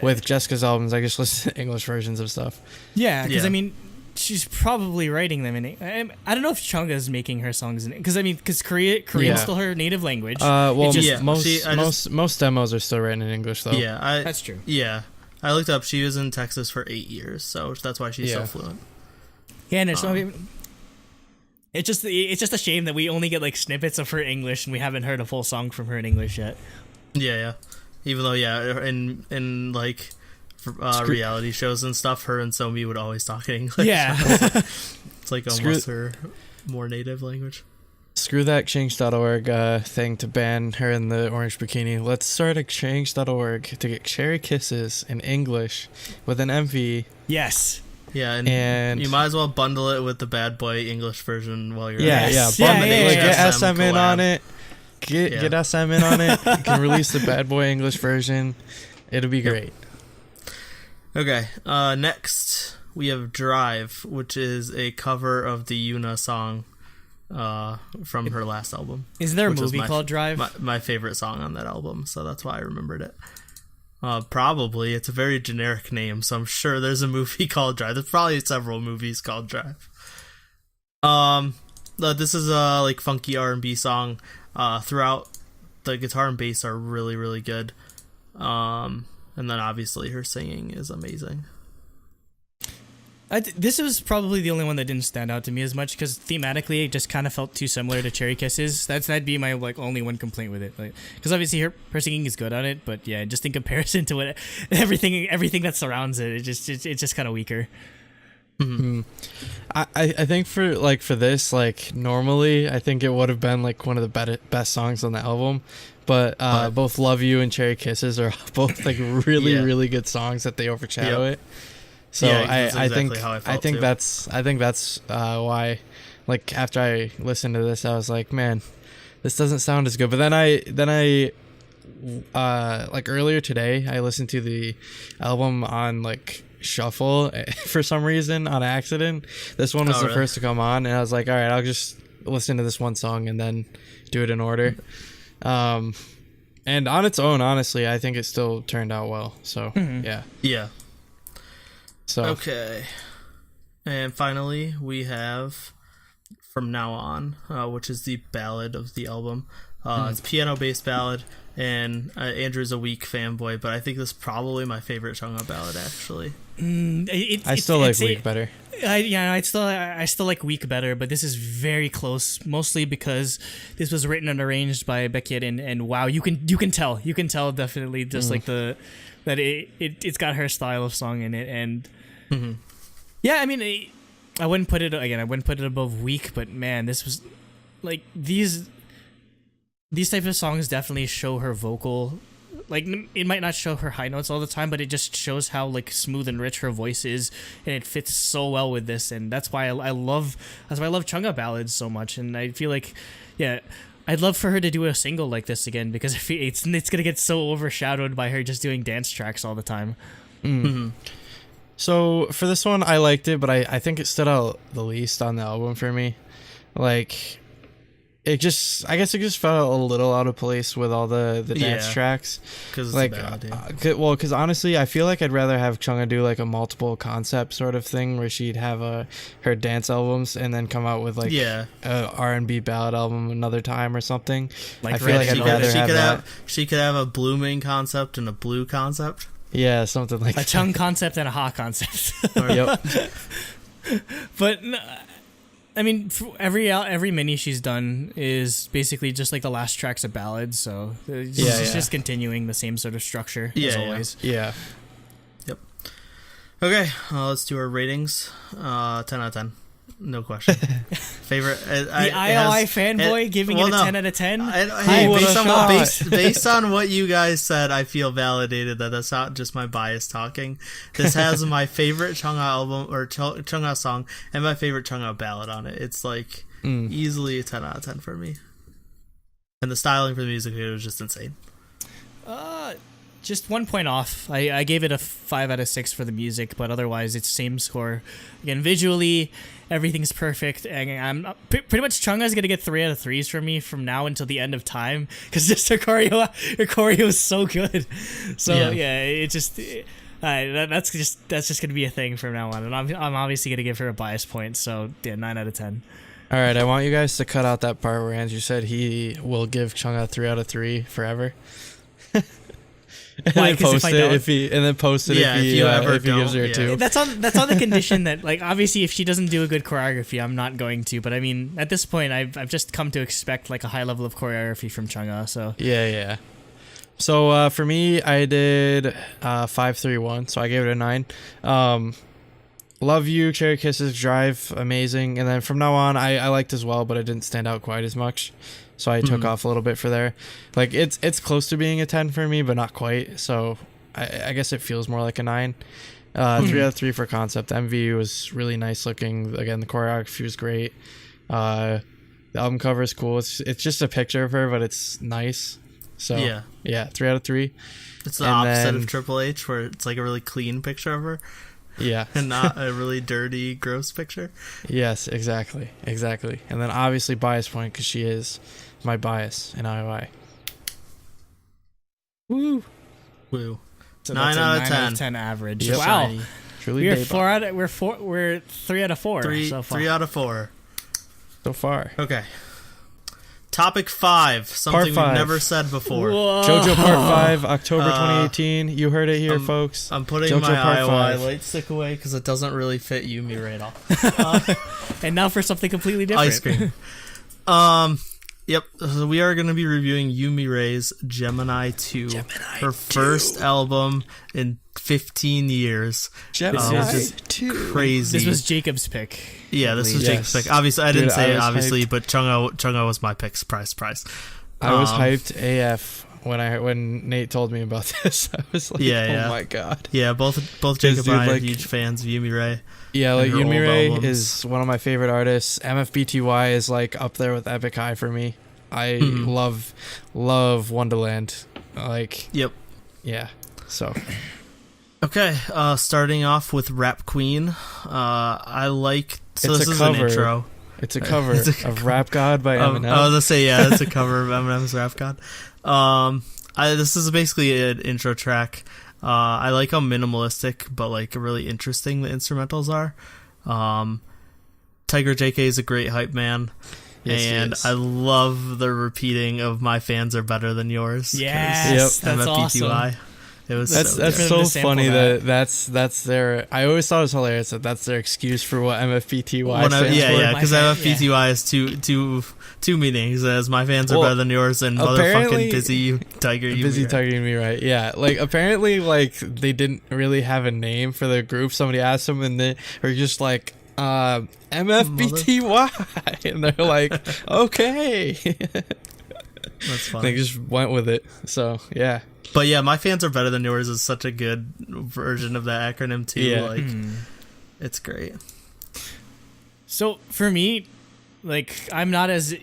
with Jessica's albums I just listen to English versions of stuff. Yeah, because I mean, she's probably writing them in. I don't know if Chungha is making her songs in, because Korean's still her native language. Most demos are still written in English though. Yeah, that's true. Yeah, I looked up. She was in Texas for 8 years, so that's why she's so fluent. Yeah, and it's just a shame that we only get like snippets of her English, and we haven't heard a full song from her in English yet. Yeah. Even though, in like reality shows and stuff, her and Somi would always talk in English. Yeah. It's like almost her more native language. Screw that change.org thing to ban her in the orange bikini. Let's start a change.org to get Cherry Kisses in English with an MV. Yes. Yeah, and you might as well bundle it with the Bad Boy English version while you're Get SM in on it. Get SM in on it. You can release the Bad Boy English version. It'll be great. Okay, next we have Drive, which is a cover of the Yoona song from her last album. Is there a movie called Drive? My favorite song on that album, so that's why I remembered it. Probably. It's a very generic name, so I'm sure there's a movie called Drive. There's probably several movies called Drive. This is a like funky R&B song. Throughout, the guitar and bass are really, really good. And then obviously her singing is amazing. This was probably the only one that didn't stand out to me as much, because thematically it just kind of felt too similar to Cherry Kisses. That'd be my like only one complaint with it, because obviously her singing is good on it, but yeah, just in comparison to everything that surrounds it, it's just kind of weaker. Mm-hmm. I think for this, like, normally I think it would have been like one of the best songs on the album, but both Love You and Cherry Kisses are both like really good songs that they overshadow it. So I think that's why, like, after I listened to this, I was like, man, this doesn't sound as good. But then I like earlier today, I listened to the album on like shuffle for some reason on accident. This one was the first to come on, and I was like, all right, I'll just listen to this one song and then do it in order. And on its own, honestly, I think it still turned out well. So yeah. So okay, and finally we have From Now On, which is the ballad of the album. It's a piano-based ballad, and Andrew's a weak fanboy, but I think this is probably my favorite Chungha ballad, actually. I still like Weak better. I still like Weak better, but this is very close, mostly because this was written and arranged by Baekhyun, and wow, you can tell definitely just like that it's got her style of song in it, and yeah, I mean, I wouldn't put it above Weak, but man, this was like these type of songs definitely show her vocal. Like, it might not show her high notes all the time, but it just shows how like smooth and rich her voice is, and it fits so well with this, and that's why I love Chungha ballads so much. And I feel like, yeah, I'd love for her to do a single like this again, because it's gonna get so overshadowed by her just doing dance tracks all the time. So for this one, I liked it, but I think it stood out the least on the album for me. Like, I guess it just felt a little out of place with all the dance Yeah. tracks. Because Like, it's a bad idea. because honestly, I feel like I'd rather have Chungha do like a multiple concept sort of thing where she'd have her dance albums and then come out with like Yeah. a R&B ballad album another time or something. Like I feel like I'd rather have that. She could have a blue main concept and a blue concept. Yeah, something like A that. Chung concept and a Ha concept. Yep. But no, I mean, every mini she's done is basically just like the last track's a ballad, so it's just continuing the same sort of structure as always. Yeah. Yep. Okay, let's do our ratings. 10 out of 10. No question. Favorite. The IOI fanboy giving it a 10 out of 10. Hey, Who based would've based on what you guys said, I feel validated that that's not just my bias talking. This has my favorite Chungha album or Chungha song and my favorite Chungha ballad on it. It's like easily a 10 out of 10 for me. And the styling for the music video was just insane. Just 1 point off. I gave it a 5 out of 6 for the music, but otherwise it's same score. Again, visually, everything's perfect, and I'm pretty much Chungha's gonna get 3 out of 3s from me from now until the end of time because just her choreo is so good. So yeah it just that's just gonna be a thing from now on, and I'm obviously gonna give her a bias point. So yeah, 9 out of 10. All right, I want you guys to cut out that part where Andrew said he will give Chungha 3 out of 3 forever. And Why? then 'Cause if post I it don't- if he post it Yeah, if he if you gives her a don't, 2. That's on the condition that, like, obviously if she doesn't do a good choreography, I'm not going to. But I mean, at this point, I've just come to expect like a high level of choreography from Chungha. So Yeah. So for me, I did 5-3-1, so I gave it a 9. Love You, Cherry Kisses, Drive, amazing. And then from now on, I liked as well, but it didn't stand out quite as much. So I took off a little bit for there. Like it's close to being a 10 for me, but not quite. So I guess it feels more like a 9. 3 out of 3 for concept. MV was really nice looking. Again, the choreography was great. The album cover is cool. It's just a picture of her, but it's nice. So yeah, 3 out of 3. It's the And opposite then- of Triple H, where it's like a really clean picture of her Yeah. and not a really dirty, gross picture. Yes, exactly. And then obviously bias point because she is my bias in IOI. Woo. Woo. so 9 that's a out of 9 10. out of 10 average. Yep. Wow, Shiny. Truly Daebak. we're 3 out of 4 so far. 3 out of 4. So far. Okay. Topic 5. Something Part 5. we've never said before. Whoa. JoJo Part 5, October 2018. You heard it here, folks. I'm putting JoJo my Part IOI 5. light stick away because it doesn't really fit Yoonmirae at all. And now for something completely different. Ice cream. Yep. So we are going to be reviewing Yoonmirae's Gemini 2, her first album in 15 years. Gemini Which is 2. crazy. This was Jacob's pick. Yeah, this was Yes. Jake's pick. Obviously, I didn't Dude, say I it, was obviously, hyped. but Chungha was my pick. Surprise. I was hyped AF when Nate told me about this. I was like, Yeah. oh my god. Yeah, both Jacob dude, and I are like- huge fans of Yoonmirae. Yeah, like her old Yoonmirae albums. is one of my favorite artists. MFBTY is like up there with Epic High for me. I love Wonderland. Like, Yep. yeah. So Okay, starting off with Rap Queen. I like... So It's this a is cover. an intro. it's a cover It's a of Rap God by I was Eminem. gonna say, yeah, it's a cover of Eminem's Rap God. This is basically an intro track. I like how minimalistic, but like really interesting the instrumentals are. Tiger JK is a great hype man. Yes, he And is. I love the repeating of "My fans are better than yours." 'cause Yes, Yep. that's MFPTY. awesome. It was That's so that's good. For them so to sample funny that. that's their. I always thought it was hilarious that that's their excuse for what MFPTY When I- stands yeah, for. yeah, My because fan- MFPTY is two meanings. As my fans are Well, better than yours, and apparently- motherfucking busy Tiger. You Busy right. Tiger and Me, right? Yeah, like apparently, like they didn't really have a name for the group. Somebody asked them, and they were just like, MFBTY, and they're like, okay. That's funny. They just went with it. So yeah, But yeah, my fans are better than yours is such a good version of that acronym too. Yeah. Like, it's great. So for me, like, I'm not as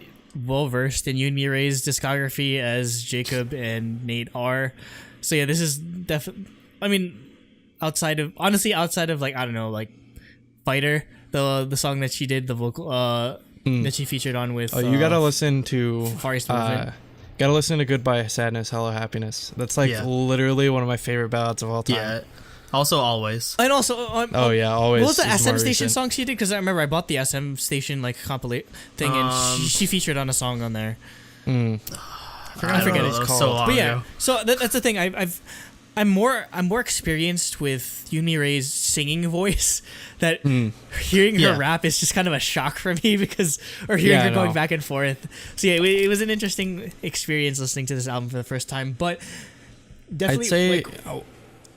well versed in Yoonmirae's discography as Jacob and Nate are. So yeah, this is definitely. I mean, outside of like, I don't know, like Fighter, the song that she did, the vocal that she featured on with. Oh, you gotta listen to Far East Movement. Gotta listen to Goodbye Sadness, Hello Happiness. That's like literally one of my favorite ballads of all time. Yeah. Also, Always. And also, Always. What was the is SM more Station recent. song she did? Because I remember I bought the SM Station like compilate thing, and she featured on a song on there. I forget what it's called. So long But yeah, ago. so that's the thing. I'm more experienced with Yoonmirae's singing voice. That hearing her rap is just kind of a shock for me or hearing her going back and forth. So yeah, it was an interesting experience listening to this album for the first time. But definitely, I'd say,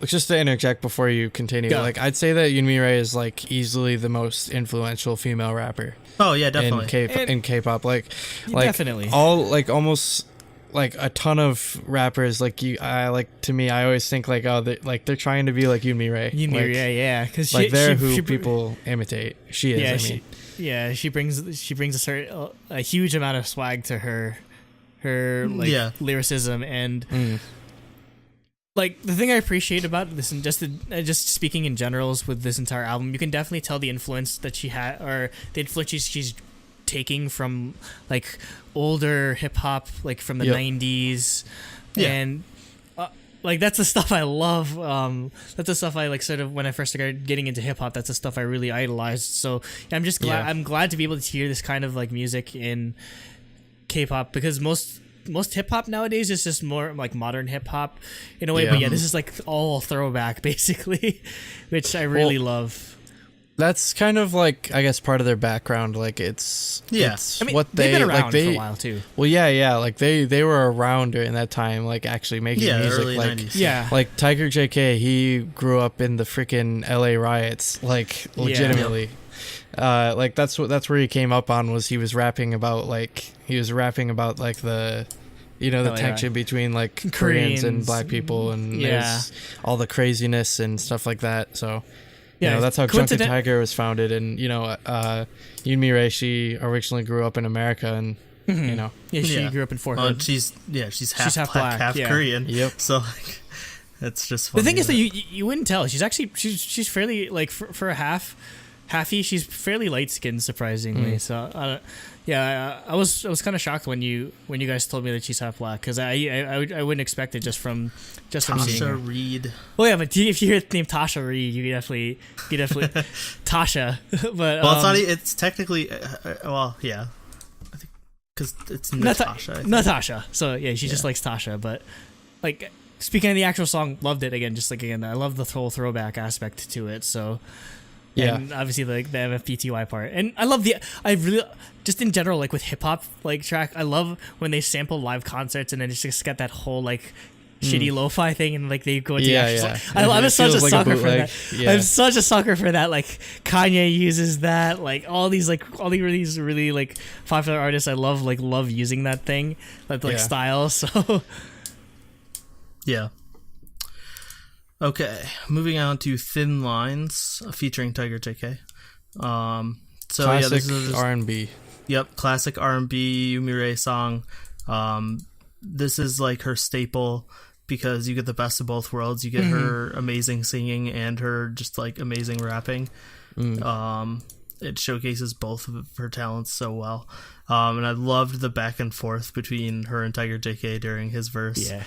just to interject before you continue, like I'd say that Yoonmirae is like easily the most influential female rapper. Oh yeah, definitely. In K-pop, like definitely almost like a ton of rappers to me I always think like they're trying to be like Yoonmirae. Yeah, because like they're who people imitate. She is. She brings a huge amount of swag to her lyricism and. Like the thing I appreciate about this, and just speaking in generals with this entire album, you can definitely tell the influence that she had, or the influence she's taking from like older hip hop, like from the 90s, and like that's the stuff I love. That's the stuff I like. Sort of when I first started getting into hip hop, that's the stuff I really idolized. So I'm just glad. I'm glad to be able to hear this kind of like music in K-pop, because most hip hop nowadays is just more like modern hip hop in a way, but this is like all throwback basically, which I really love. That's kind of like, I guess, part of their background. Like it's I mean, what they've been around like for a while too. Well, like they were around during that time, like actually making music. Early like 90s. like Tiger JK, he grew up in the freaking LA riots, like legitimately. Like that's where he came up on, was he was rapping about like the the tension between like Koreans and black people, and there's all the craziness and stuff like that. So that's how Chungha Tiger was founded. And Yoonmirae, she originally grew up in America, and she grew up in Fort Hood. She's half black, half Korean. Yep. So like, it's just funny. The thing is that you wouldn't tell. She's actually she's fairly like for a halfie. She's fairly light skinned, surprisingly. So I was kind of shocked when you guys told me that she's half black, because I wouldn't expect it just from seeing her. Tasha Reed. Well, yeah, but if you hear the name Tasha Reed, you definitely Tasha. But it's not. It's technically I think because it's Natasha. Natasha. So yeah, she just likes Tasha. But like speaking of the actual song, loved it again. Just like again, I love the whole throwback aspect to it. So. Yeah, and obviously like the MFPTY part, and I really just in general, like with hip hop like track, I love when they sample live concerts and then just get that whole like shitty lo-fi thing, and like they go into the actual song. I'm such a sucker for that. I'm such a sucker for that. Like Kanye uses that. Like all these really like popular artists, I love using that thing, that like style. So yeah. Okay, moving on to Thin Lines featuring Tiger JK. Classic this is R&B. Yep, classic R&B Yoonmirae song. This is like her staple, because you get the best of both worlds. You get her amazing singing and her just like amazing rapping. It showcases both of her talents so well. And I loved the back and forth between her and Tiger JK during his verse. Yeah.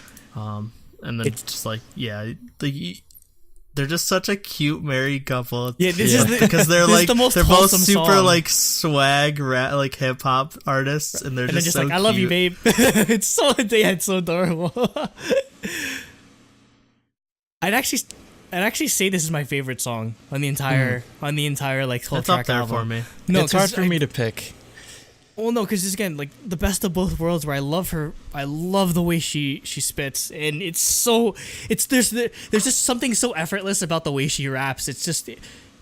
And then it's just like, they're just such a cute married couple. Yeah, this is because they're like they're both super song. like swag like hip hop artists, and they're just so like, cute. I love you, babe. it's so adorable. I'd actually say this is my favorite song on the entire like whole it's track up there album. for me. No, it's hard for me to pick. Well, no, because again, like the best of both worlds, where I love the way she spits, and there's just something so effortless about the way she raps. It's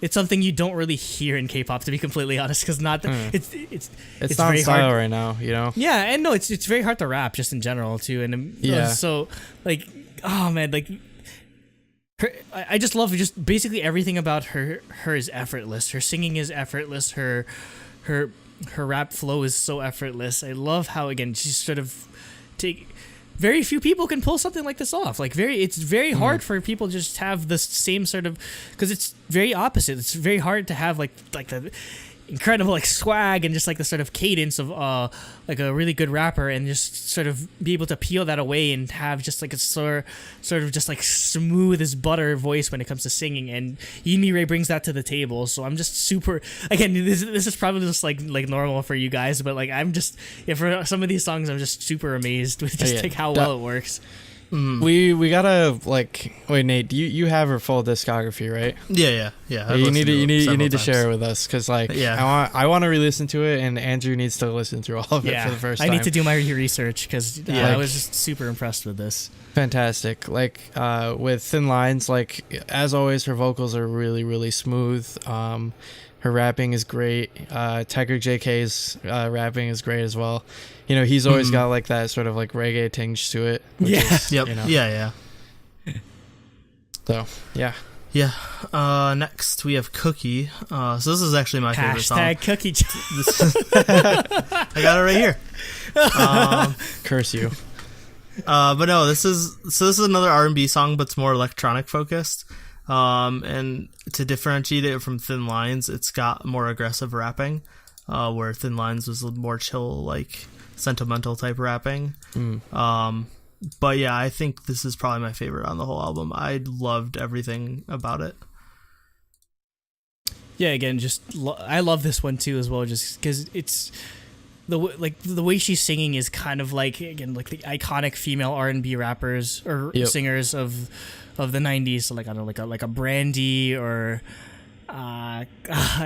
something you don't really hear in K-pop, to be completely honest, because it's not very style hard right now, Yeah, and no, it's very hard to rap just in general too, and so like, oh man, like. I just love just basically everything about her is effortless. Her singing is effortless. Her rap flow is so effortless. I love how, again, she's sort of very few people can pull something like this off. Like it's very hard for people to just have the same sort of, because it's very opposite. It's very hard to have like the incredible like swag and just like the sort of cadence of like a really good rapper, and just sort of be able to peel that away and have just like a sort of just like smooth as butter voice when it comes to singing, and Yoonmirae brings that to the table. So I'm just super, again, this is probably just like normal for you guys, but like I'm just, for some of these songs I'm just super amazed with just like how well it works. We gotta like wait, Nate. You have her full discography, right? Yeah. You need to share it with us, because like I want to re-listen to it, and Andrew needs to listen through all of it for the first time. I need to do my research, because I was just super impressed with this. Fantastic. Like with Thin Lines, like as always, her vocals are really, really smooth. Her rapping is great. Tiger JK's rapping is great as well. You know, he's always got like that sort of like reggae tinge to it. Yep. You know. Yeah. So, yeah. Yeah. Next we have Cookie. So this is actually my favorite song. Cookie. I got it right here. Curse you. But no, this is another R&B song, but it's more electronic focused. And to differentiate it from Thin Lines, it's got more aggressive rapping, where Thin Lines was more chill, like sentimental type rapping. But yeah, I think this is probably my favorite on the whole album. I loved everything about it. Yeah, again, I love this one too as well, just because it's the way she's singing is kind of like, again, like the iconic female R&B rappers or singers of the 90s. So like, I don't know, like a Brandy or I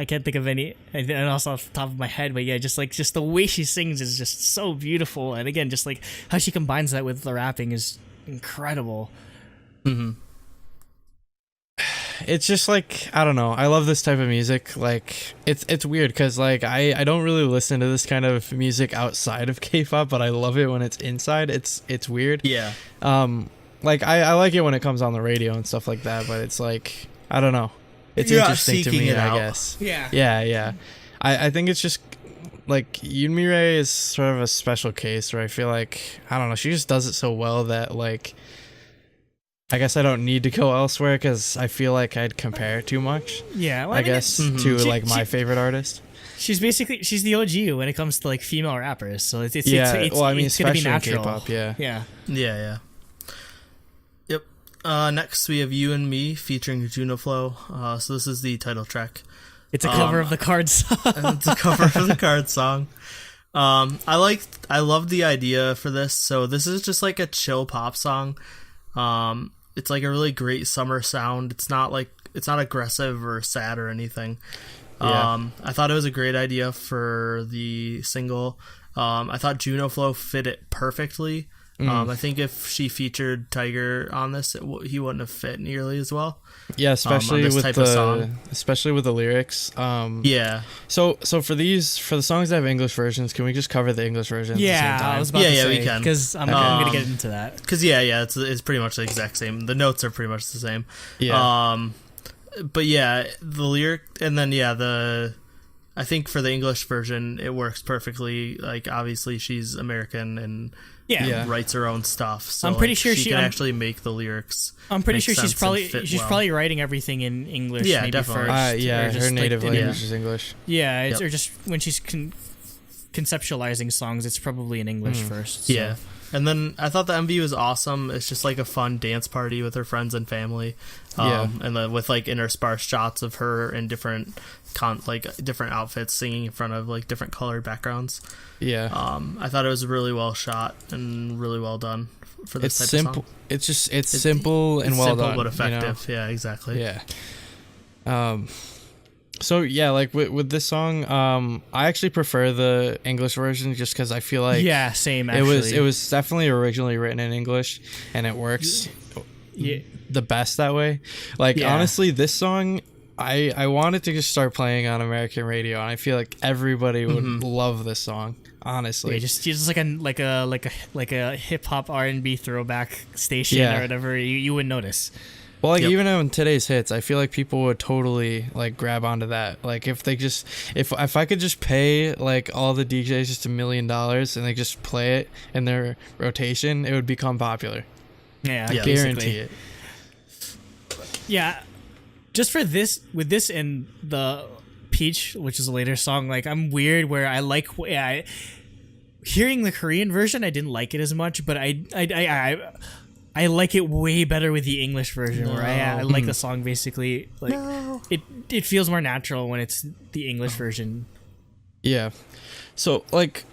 can't think of any else off the top of my head, but yeah, just the way she sings is just so beautiful, and again, just like how she combines that with the rapping is incredible. It's just like, I don't know, I love this type of music. Like it's weird because like I don't really listen to this kind of music outside of K-pop, but I love it when it's inside. It's weird. Like I like it when it comes on the radio and stuff like that, but it's like, I don't know, it's interesting to me, I guess. Yeah. I think it's just like Yoonmirae is sort of a special case where I feel like, I don't know, she just does it so well that like I guess I don't need to go elsewhere, because I feel like I'd compare too much. Yeah, well, I guess to like my favorite artist. She's the OG when it comes to like female rappers, so it's well, I mean, it's gonna be especially natural. in K-pop, yeah. Yep. Next we have You and Me featuring Junaflow. So this is the title track. It's a cover of the Card song. It's a cover of the Card song. I love the idea for this. So this is just like a chill pop song. It's like a really great summer sound. It's not aggressive or sad or anything. I thought it was a great idea for the single. I thought Junaflow fit it perfectly. I think if she featured Tiger on this, he wouldn't have fit nearly as well. Yeah, especially with the lyrics. So for the songs that have English versions, can we just cover the English versions? Yeah, at the same time? I was about to say, we can, because I'm gonna get into that. Because it's pretty much the exact same. The notes are pretty much the same. But yeah, the lyric, and then I think for the English version, it works perfecally. Like, obviously she's American and writes her own stuff. So I'm pretty sure she can actually make the lyrics. I'm pretty sure she's probably writing everything in English. Yeah, maybe definitely. First, her native language is English. Yeah, or just when she's conceptualizing songs, it's probably in English first. So. Yeah. And then I thought the MV was awesome. It's just like a fun dance party with her friends and family. And then with like interspersed shots of her in different outfits singing in front of like different colored backgrounds. I thought it was really well shot and really well done for this type of song. It's simple and well done, but effective. You know? Yeah, exactly. So yeah, like with this song, I actually prefer the English version just because I feel like same. Actually, it was definitely originally written in English, and it works the best that way. Like honestly, this song, I wanted to just start playing on American radio, and I feel like everybody would love this song. Honestly, just like a hip hop R&B throwback station or whatever, you wouldn't notice. Well, like even on today's hits, I feel like people would totally like grab onto that. Like if I could just pay like all the DJs just $1 million and they just play it in their rotation, it would become popular. Yeah, I guarantee it. Yeah, just for this, with this and the Peach, which is a later song, like I'm weird where I like hearing the Korean version. I didn't like it as much, but I like it way better with the English version, where I like the song basically like it feels more natural when it's the English version. Yeah. So like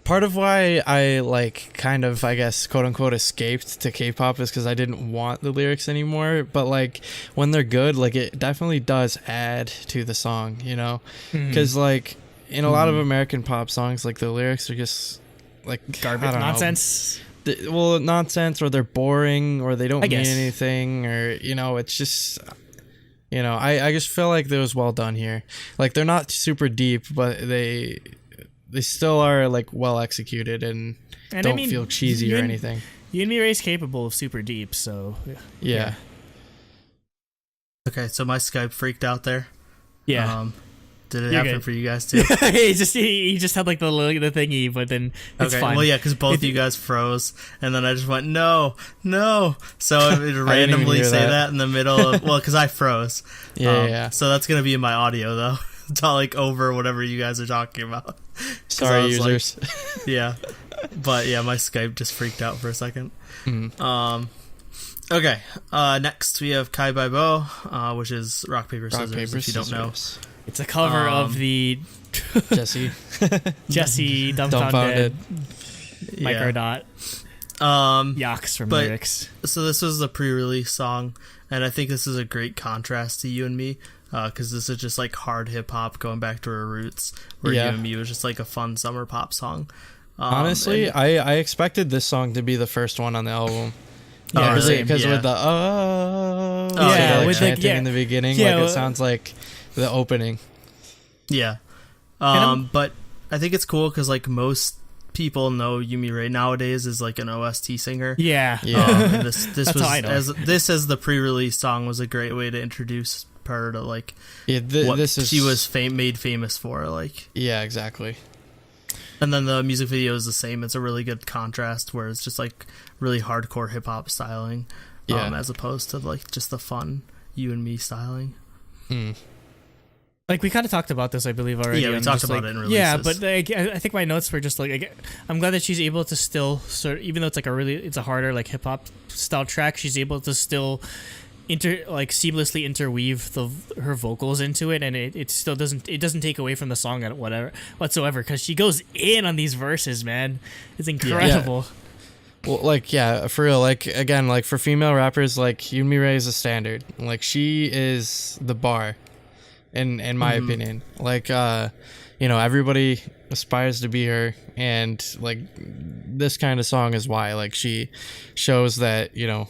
part of why I like kind of, I guess, quote unquote escaped to K-pop is because I didn't want the lyrics anymore. But like when they're good, like it definitely does add to the song, you know? Because like in a lot of American pop songs, like the lyrics are just like Garbage, nonsense. Well, nonsense, or they're boring, or they don't I mean guess. anything, or you know, it's just. You know, I just feel like it was well done here. Like they're not super deep, but they still are like well executed and don't feel cheesy or anything. Yoonmirae is capable of super deep, so yeah. Okay, so my Skype freaked out there. Yeah. Did it You're happen good. for you guys too? he just had like the thingy, but then it's Okay, fine. well, yeah, because both you guys froze, and then I just went, no. So it would even randomly hear say that. that in the middle of, well, because I froze. Yeah. So that's going to be in my audio, though. It's all like over whatever you guys are talking about. 'Cause Sorry, I was like- users. Yeah. But yeah, my Skype just freaked out for a second. Mhm. Okay, next we have Kai Bai Bo, which is Rock, Paper, Rock, Scissors, paper, if you don't know. scissors. It's a cover of the Jesse. Jesse Dumbfounded Yeah. Microdot Yaks from but- lyrics. So this was the pre-release song, and I think this is a great contrast to You and Me, because this is just like hard hip-hop going back to her roots, where Yeah. You and Me was just like a fun summer pop song. Honestly, and- I expected this song to be the first one on the album. Oh, really? Because Yeah. with the yeah, like with, like, chanting in the beginning, yeah, like it sounds like the opening. Yeah. I'm- But I think it's cool because like most people know Yoonmirae nowadays is like an OST singer. Yeah. Yeah. And this That's was how I know. as the pre-release song was a great way to introduce her to like Yeah, what this is she was made famous for, like. Yeah, exactly. And then the music video is the same. It's a really good contrast where it's just like really hardcore hip hop styling, Yeah. as opposed to like just the fun You and Me styling. Like we kind of talked about this, I believe, already. Yeah, we on talked just, about like, it in releases. Yeah, but like, I think my notes were just like, I'm glad that she's able to still even though it's like it's a harder like hip hop style track, she's able to still seamlessly interweave her vocals into it, and it still doesn't take away from the song whatsoever, because she goes in on these verses, man. It's incredible. Well, like, yeah, for real, like, again, like, for female rappers, like, Yoonmirae is a standard. Like, she is the bar, in my opinion. Like, you know, everybody aspires to be her, and, like, this kind of song is why. Like, she shows that, you know,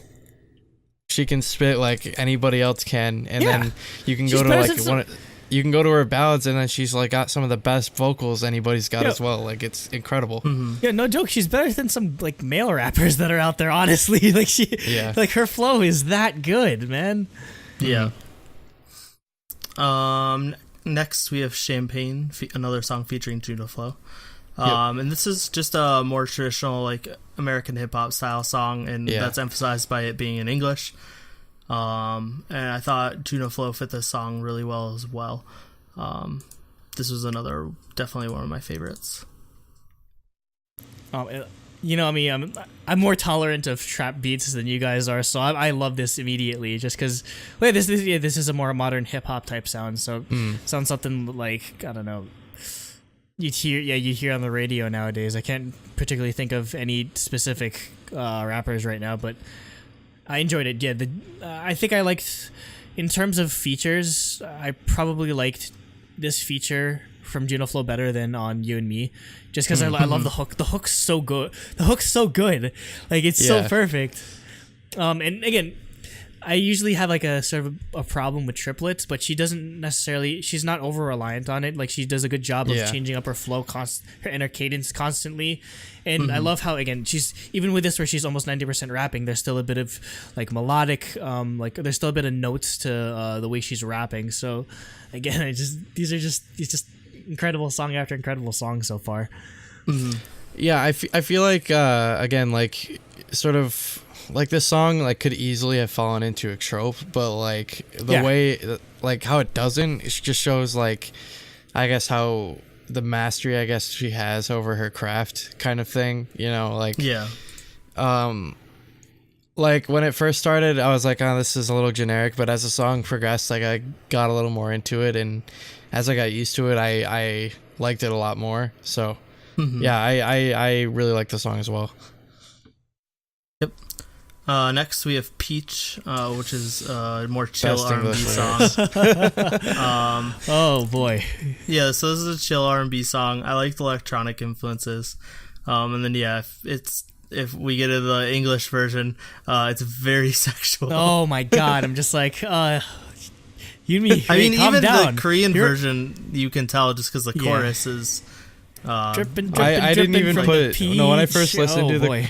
she can spit like anybody else can, and then you can go to, like, you can go to her ballads, and then she's like got some of the best vocals anybody's got as well. Like, it's incredible. Yeah, no joke. She's better than some like male rappers that are out there. Honestly, like like her flow is that good, man. Yeah. Next we have Champagne, another song featuring Juno Flow. And this is just a more traditional like American hip hop style song, and that's emphasized by it being in English. And I thought Juno Flow fit this song really well as well. This was definitely one of my favorites. You know, I mean, I'm more tolerant of trap beats than you guys are, so I love this immediately. Just because, this is a more modern hip hop type sound, so sounds something like, I don't know, you'd hear on the radio nowadays. I can't particularly think of any specific rappers right now, but I enjoyed it. Yeah, I think I liked, in terms of features, I probably liked this feature from Juno Flow better than on You and Me, just because I love the hook. The hook's so good. Like, it's so perfect. And again, I usually have like a sort of a problem with triplets, but she's not over reliant on it. Like, she does a good job of changing up her flow and her cadence constantly. And I love how, again, she's, even with this where she's almost 90% rapping, there's still a bit of like melodic, like there's still a bit of notes to the way she's rapping. So again, these are just incredible song after incredible song so far. Yeah, I feel like again, like, sort of like this song like could easily have fallen into a trope, but like the way like how it doesn't, it just shows like I guess how the mastery I guess she has over her craft kind of thing, you know, like like when it first started I was like, oh, this is a little generic, but as the song progressed, like I got a little more into it, and as I got used to it, I liked it a lot more. So yeah, I really like the song as well. Yep. Next we have Peach, which is a more chill Best R&B English song. Oh boy. Yeah, so this is a chill R&B song. I like the electronic influences. And then if we get to the English version, it's very sexual. Oh my god, I'm just like, Yoonmirae, I mean, calm even down. the Korean version, you can tell just because the chorus is. Drippin', I didn't even from put the no when I peach. first listened to boy.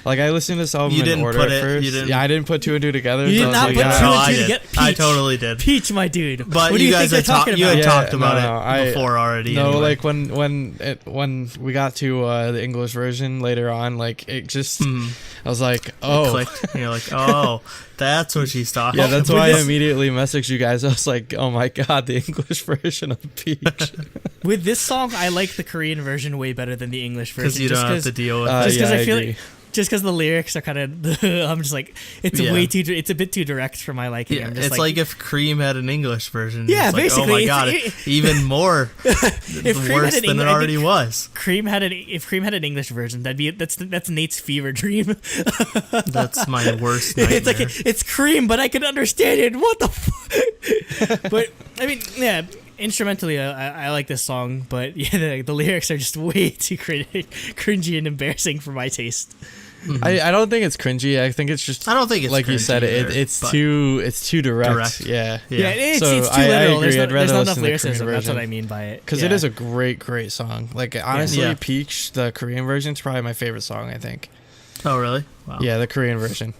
like I listened to this album You in didn't order put at it- first. you didn't- Yeah, I didn't put two and two together. You so did I not was put like, two ah. and I two did. to get Peach. I totally did. Peach, my dude. But what do you you guys think had they're talking you about? had talked about no, it before already. No, anyway. like when we got to the English version later on, like it just I was like, It oh, clicked, and you're like, oh, that's what she's talking yeah, about. that's why I immediately messaged you guys. I was like, oh my god, the English version of Peach. With this song, I like the Korean version way better than the English version. Because you don't have to deal with just it. because yeah, I feel agree. like, just because the lyrics are kind of, I'm just like, it's Yeah. way too, it's a bit too direct for my liking. Yeah, I'm just it's like if Cream had an English version. Yeah, it's like, basically, oh my it's- god, even more if Cream worse had an than it Engli- I already think was. Cream had if Cream had an English version, that's Nate's fever dream. That's my worst nightmare. It's like it's Cream, but I can understand it. What the fuck? But I mean, yeah. Instrumentally, I like this song, but yeah, the lyrics are just way too cringy and embarrassing for my taste. I don't think it's cringy. I think it's just I don't think it's like you cringy said. either, It's but too direct. direct. Yeah. Yeah. it's, So it's too I literal. agree. I'd There's rather not listen enough to the Korean lyricism. That's what version. I mean by it. Because it is a great song. Like honestly, Yeah. Peach, the Korean version, is probably my favorite song. I think. Oh really? Wow. Yeah, the Korean version.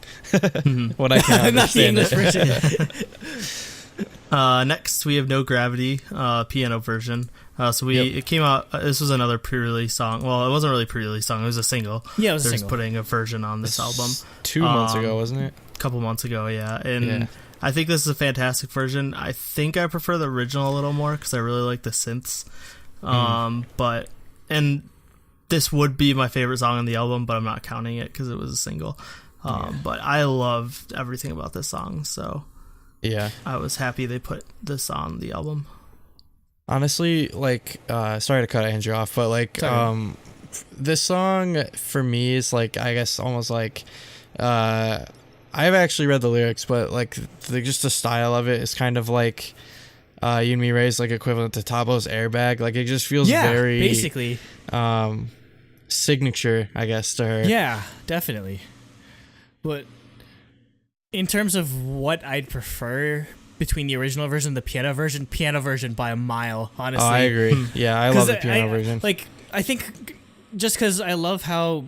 What I can not the understand English it. version. Next we have No Gravity, piano version. So Yep. it came out. This was another pre-release song. Well, it wasn't really a pre-release song. It was a single. Yeah, it was a They're just single. putting a version on this album 2 months ago, wasn't it? a couple months ago. Yeah, and Yeah. I think this is a fantastic version. I think I prefer the original a little more because I really like the synths. But this would be my favorite song on the album, but I'm not counting it because it was a single. But I loved everything about this song, so Yeah. I was happy they put this on the album. Honestly, like, sorry to cut Andrew off, but like, Sorry. this song for me is like, I guess almost like, I've actually read the lyrics, but like, just the style of it is kind of like, Yoonmirae's like equivalent to Tabo's Airbag. Like, it just feels very basically. signature, I guess, to her. Yeah, definitely. But in terms of what I'd prefer between the original version and the piano version by a mile, honestly. Oh, I agree. Yeah, I love the piano version. Like, I think just because I love how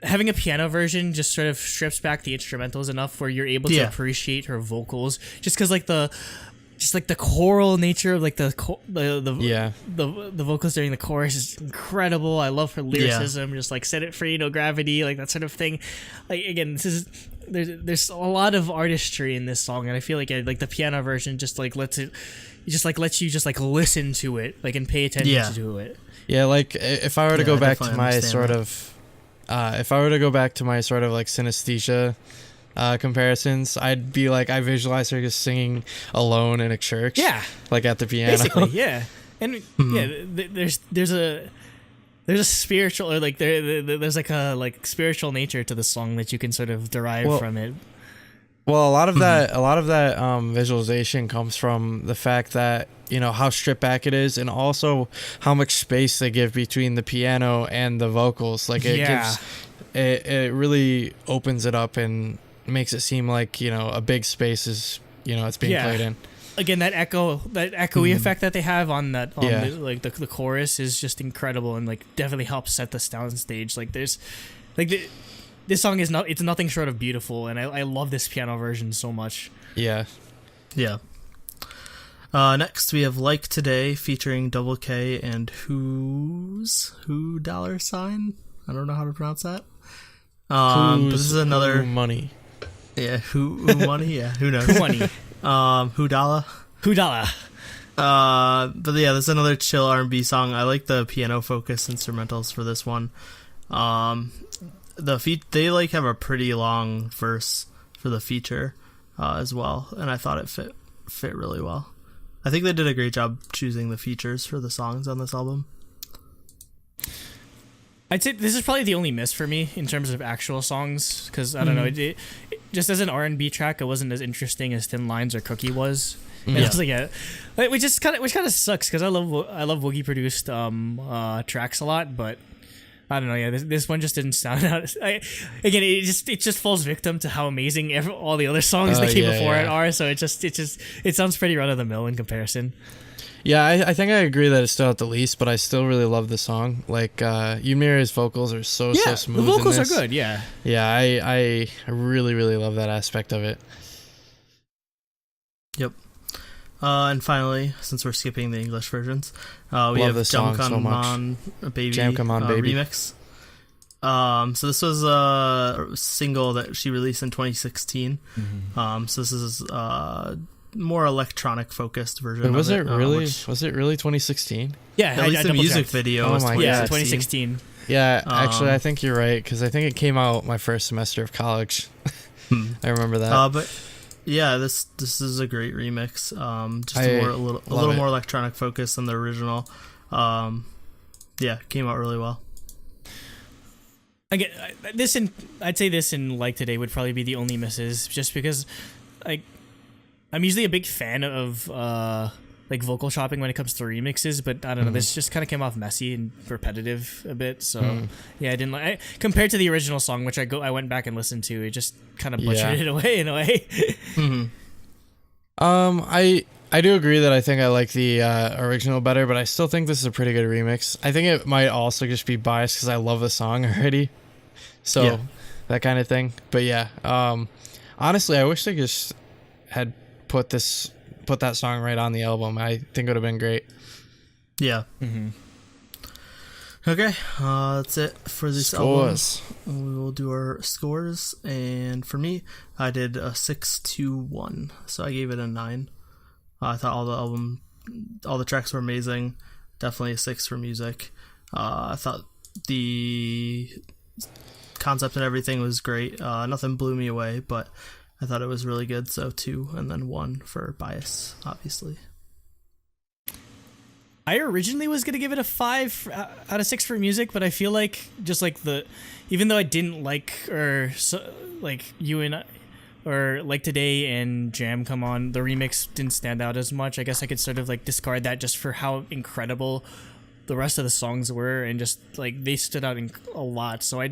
having a piano version just sort of strips back the instrumentals enough where you're able to appreciate her vocals. Just because like the choral nature of like the vocals during the chorus is incredible. I love her lyricism, just like set it free, no gravity, like that sort of thing. Like again, there's a lot of artistry in this song, and I feel like the piano version just like lets you just like listen to it, like and pay attention to it. Yeah, like if I were to go I back to definitely my understand sort that. of, if I were to go back to my sort of like synesthesia comparisons, I'd be like, I visualize her just singing alone in a church. Yeah, like at the piano. basically, yeah. And there's a spiritual, or like there's like a spiritual nature to the song that you can sort of derive from it. Well, a lot of that visualization comes from the fact that, you know, how stripped back it is, and also how much space they give between the piano and the vocals. Like it really opens it up and makes it seem like, you know, a big space is, you know, it's being played in. Again, that echoey effect that they have on that, the chorus is just incredible, and like definitely helps set the sound stage. Like there's, like this song is it's nothing short of beautiful, and I love this piano version so much. Yeah. Yeah. Next we have Like Today featuring Double K and Who $? I don't know how to pronounce that. But this is another Who money. Yeah, who money? Yeah, who knows? Who money? Who dollar? Who dollar? But yeah, this is another chill R&B song. I like the piano focused instrumentals for this one. They like have a pretty long verse for the feature as well, and I thought it fit really well. I think they did a great job choosing the features for the songs on this album. I'd say this is probably the only miss for me in terms of actual songs, because I don't know, it just as an R&B track, it wasn't as interesting as Thin Lines or Cookie was. And Yeah. it's like, which kind of sucks, because I love Woogie produced tracks a lot, but I don't know. Yeah, this one just didn't sound out. It just falls victim to how amazing all the other songs that came before it are. So it sounds pretty run of the mill in comparison. Yeah, I think I agree that it's still at the least, but I still really love the song. Like, Yoonmirae's vocals are so smooth. The vocals in are this. good. Yeah. Yeah, I really, really love that aspect of it. Yep. And finally, since we're skipping the English versions, we Love have this song so much. Jam Come On Baby remix. So this was a single that she released in 2016. So this is more electronic focused version. Wait, was of it really? Was it really 2016? Yeah. At least the music video was Oh my 2016. 2016. Yeah, actually, I think you're right, because I think it came out my first semester of college. I remember that. But yeah, this is a great remix. Just a little more electronic focus than the original. Yeah, came out really well. Again, I'd say this in Like Today would probably be the only misses, just because I'm usually a big fan of like vocal shopping when it comes to remixes, but I don't know, this just kind of came off messy and repetitive a bit. So yeah, I didn't like compared to the original song, which I went back and listened to. It just kind of butchered it away in a way. I do agree that I think I like the original better, but I still think this is a pretty good remix. I think it might also just be biased because I love the song already, so that kind of thing. But yeah, honestly, I wish they just had put that song right on the album. I think it would have been great. Yeah. Okay, that's it for this album. We will do our scores, and for me, I did a 6-1, so I gave it a 9. I thought all the tracks were amazing. Definitely a 6 for music. I thought the concept and everything was great. Nothing blew me away, but I thought it was really good. So 2, and then 1 for bias, obviously. I originally was gonna give it a 5 out of 6 for music, but I feel like just like even though I didn't like you and I, or Like Today and Jam Come On, the remix didn't stand out as much. I guess I could sort of like discard that just for how incredible the rest of the songs were, and just like they stood out a lot. So I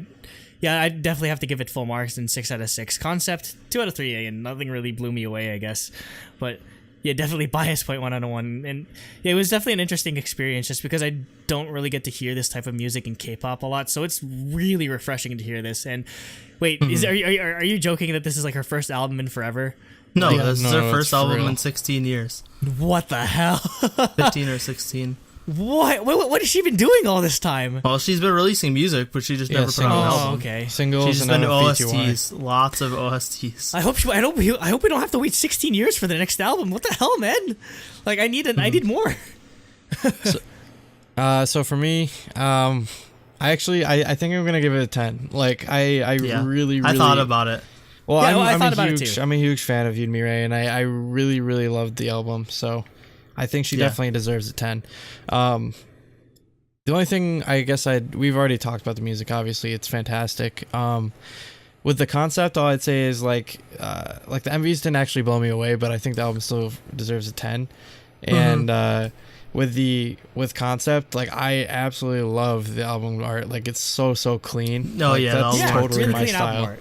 definitely have to give it full marks and 6 out of 6. Concept 2 out of 3, and nothing really blew me away, I guess. But yeah, definitely bias 0.1 out of 1. And yeah, it was definitely an interesting experience just because I don't really get to hear this type of music in K-pop a lot. So it's really refreshing to hear this. And wait, are you joking that this is like her first album in forever? No, this is her first album real. in 16 years. What the hell? 15 or 16. What has she been doing all this time? Well, she's been releasing music, but she just never put out an album. Oh, okay. Singles She's just and been FBTY. OSTs, lots of OSTs. I hope we don't have to wait 16 years for the next album. What the hell, man? Like I need more. So for me, I think I'm gonna give it a 10. Like I really I thought about it. Well, Yeah, I thought about it too. I'm a huge fan of Yoonmirae, and I really, really loved the album. So I think she definitely deserves a 10. The only thing I guess we've already talked about the music. Obviously, it's fantastic. With the concept, all I'd say is like the MVs didn't actually blow me away, but I think the album still deserves a 10. And with concept, like I absolutely love the album art. Like it's so clean. Oh like, yeah, that's totally really my clean album style. art.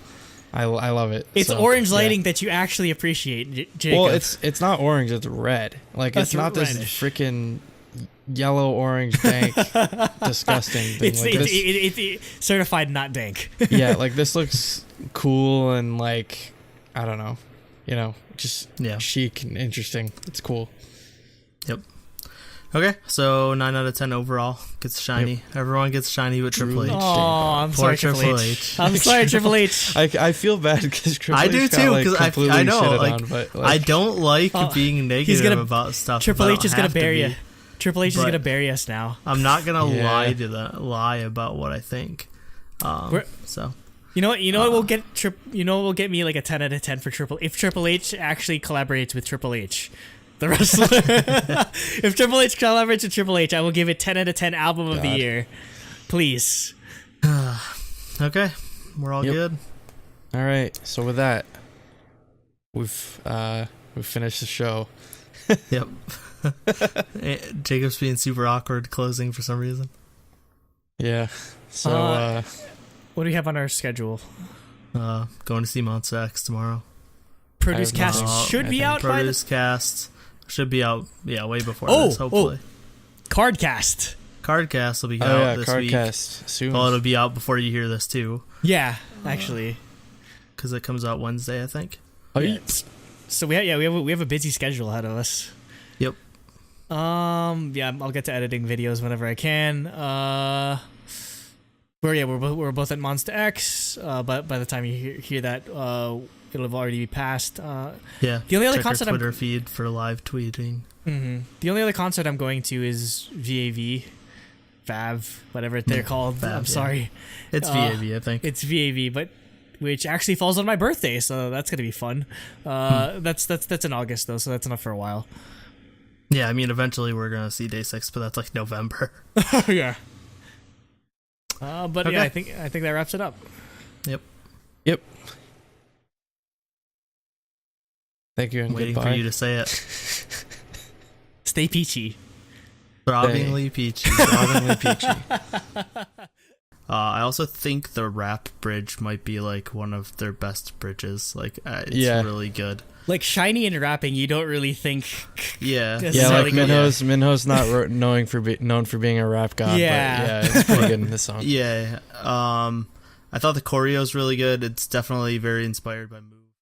I love it. It's orange lighting that you actually appreciate, Jacob. Well, it's not orange, it's red. Like it's not this reddish. freaking yellow orange dank disgusting thing. It's certified not dank. Yeah, like this looks cool and like I don't know, just chic and interesting. It's cool. Yep. Okay, so 9 out of 10 overall. Gets shiny. Yep. Everyone gets shiny with Triple H. Oh, I'm sorry, Triple H. I'm sorry, Triple H. I feel bad because Triple H I do too, because I know, like, I don't like being negative about stuff. Triple H is gonna bury you. Triple H is gonna bury us now. I'm not gonna lie about what I think. So. You know what? You know what will get will get me like a 10 out of 10 for if Triple H actually collaborates with Triple H. The wrestler. If Triple H collaborates with Triple H, I will give it 10 out of 10 album of the year. Please. Okay. We're all good. All right. So with that, we've finished the show. Yep. Jacob's being super awkward closing for some reason. Yeah. So what do we have on our schedule? Going to see Monster X tomorrow. Produce Cast should be out by Produce Cast should be out, way before this, hopefully. Cardcast will be out this week. Cardcast soon. Well, it'll be out before you hear this, too. Yeah, actually. Because it comes out Wednesday, I think. Oh, yeah. So we have a busy schedule ahead of us. Yep. I'll get to editing videos whenever I can. We're both at Monster X, but by the time you hear that, it'll have already be passed. The only other check concert our Twitter feed for live tweeting. Mm-hmm. The only other concert I'm going to is VAV, whatever they're called. I'm sorry. It's VAV, I think. It's VAV, but which actually falls on my birthday, so that's gonna be fun. That's in August though, so that's enough for a while. Yeah, I mean, eventually we're gonna see Day 6, but that's like November. Yeah. But okay. Yeah, I think that wraps it up. Yep. Thank you and waiting goodbye. for you to say it. Stay peachy. Throbbingly peachy. Throbbingly peachy. I also think the rap bridge might be like one of their best bridges. Like, it's really good. Like shiny and rapping, you don't really think. Yeah, like Minho's not known for being a rap god. Yeah, but it's pretty good in this song. Yeah, I thought the choreo's really good. It's definitely very inspired by movies.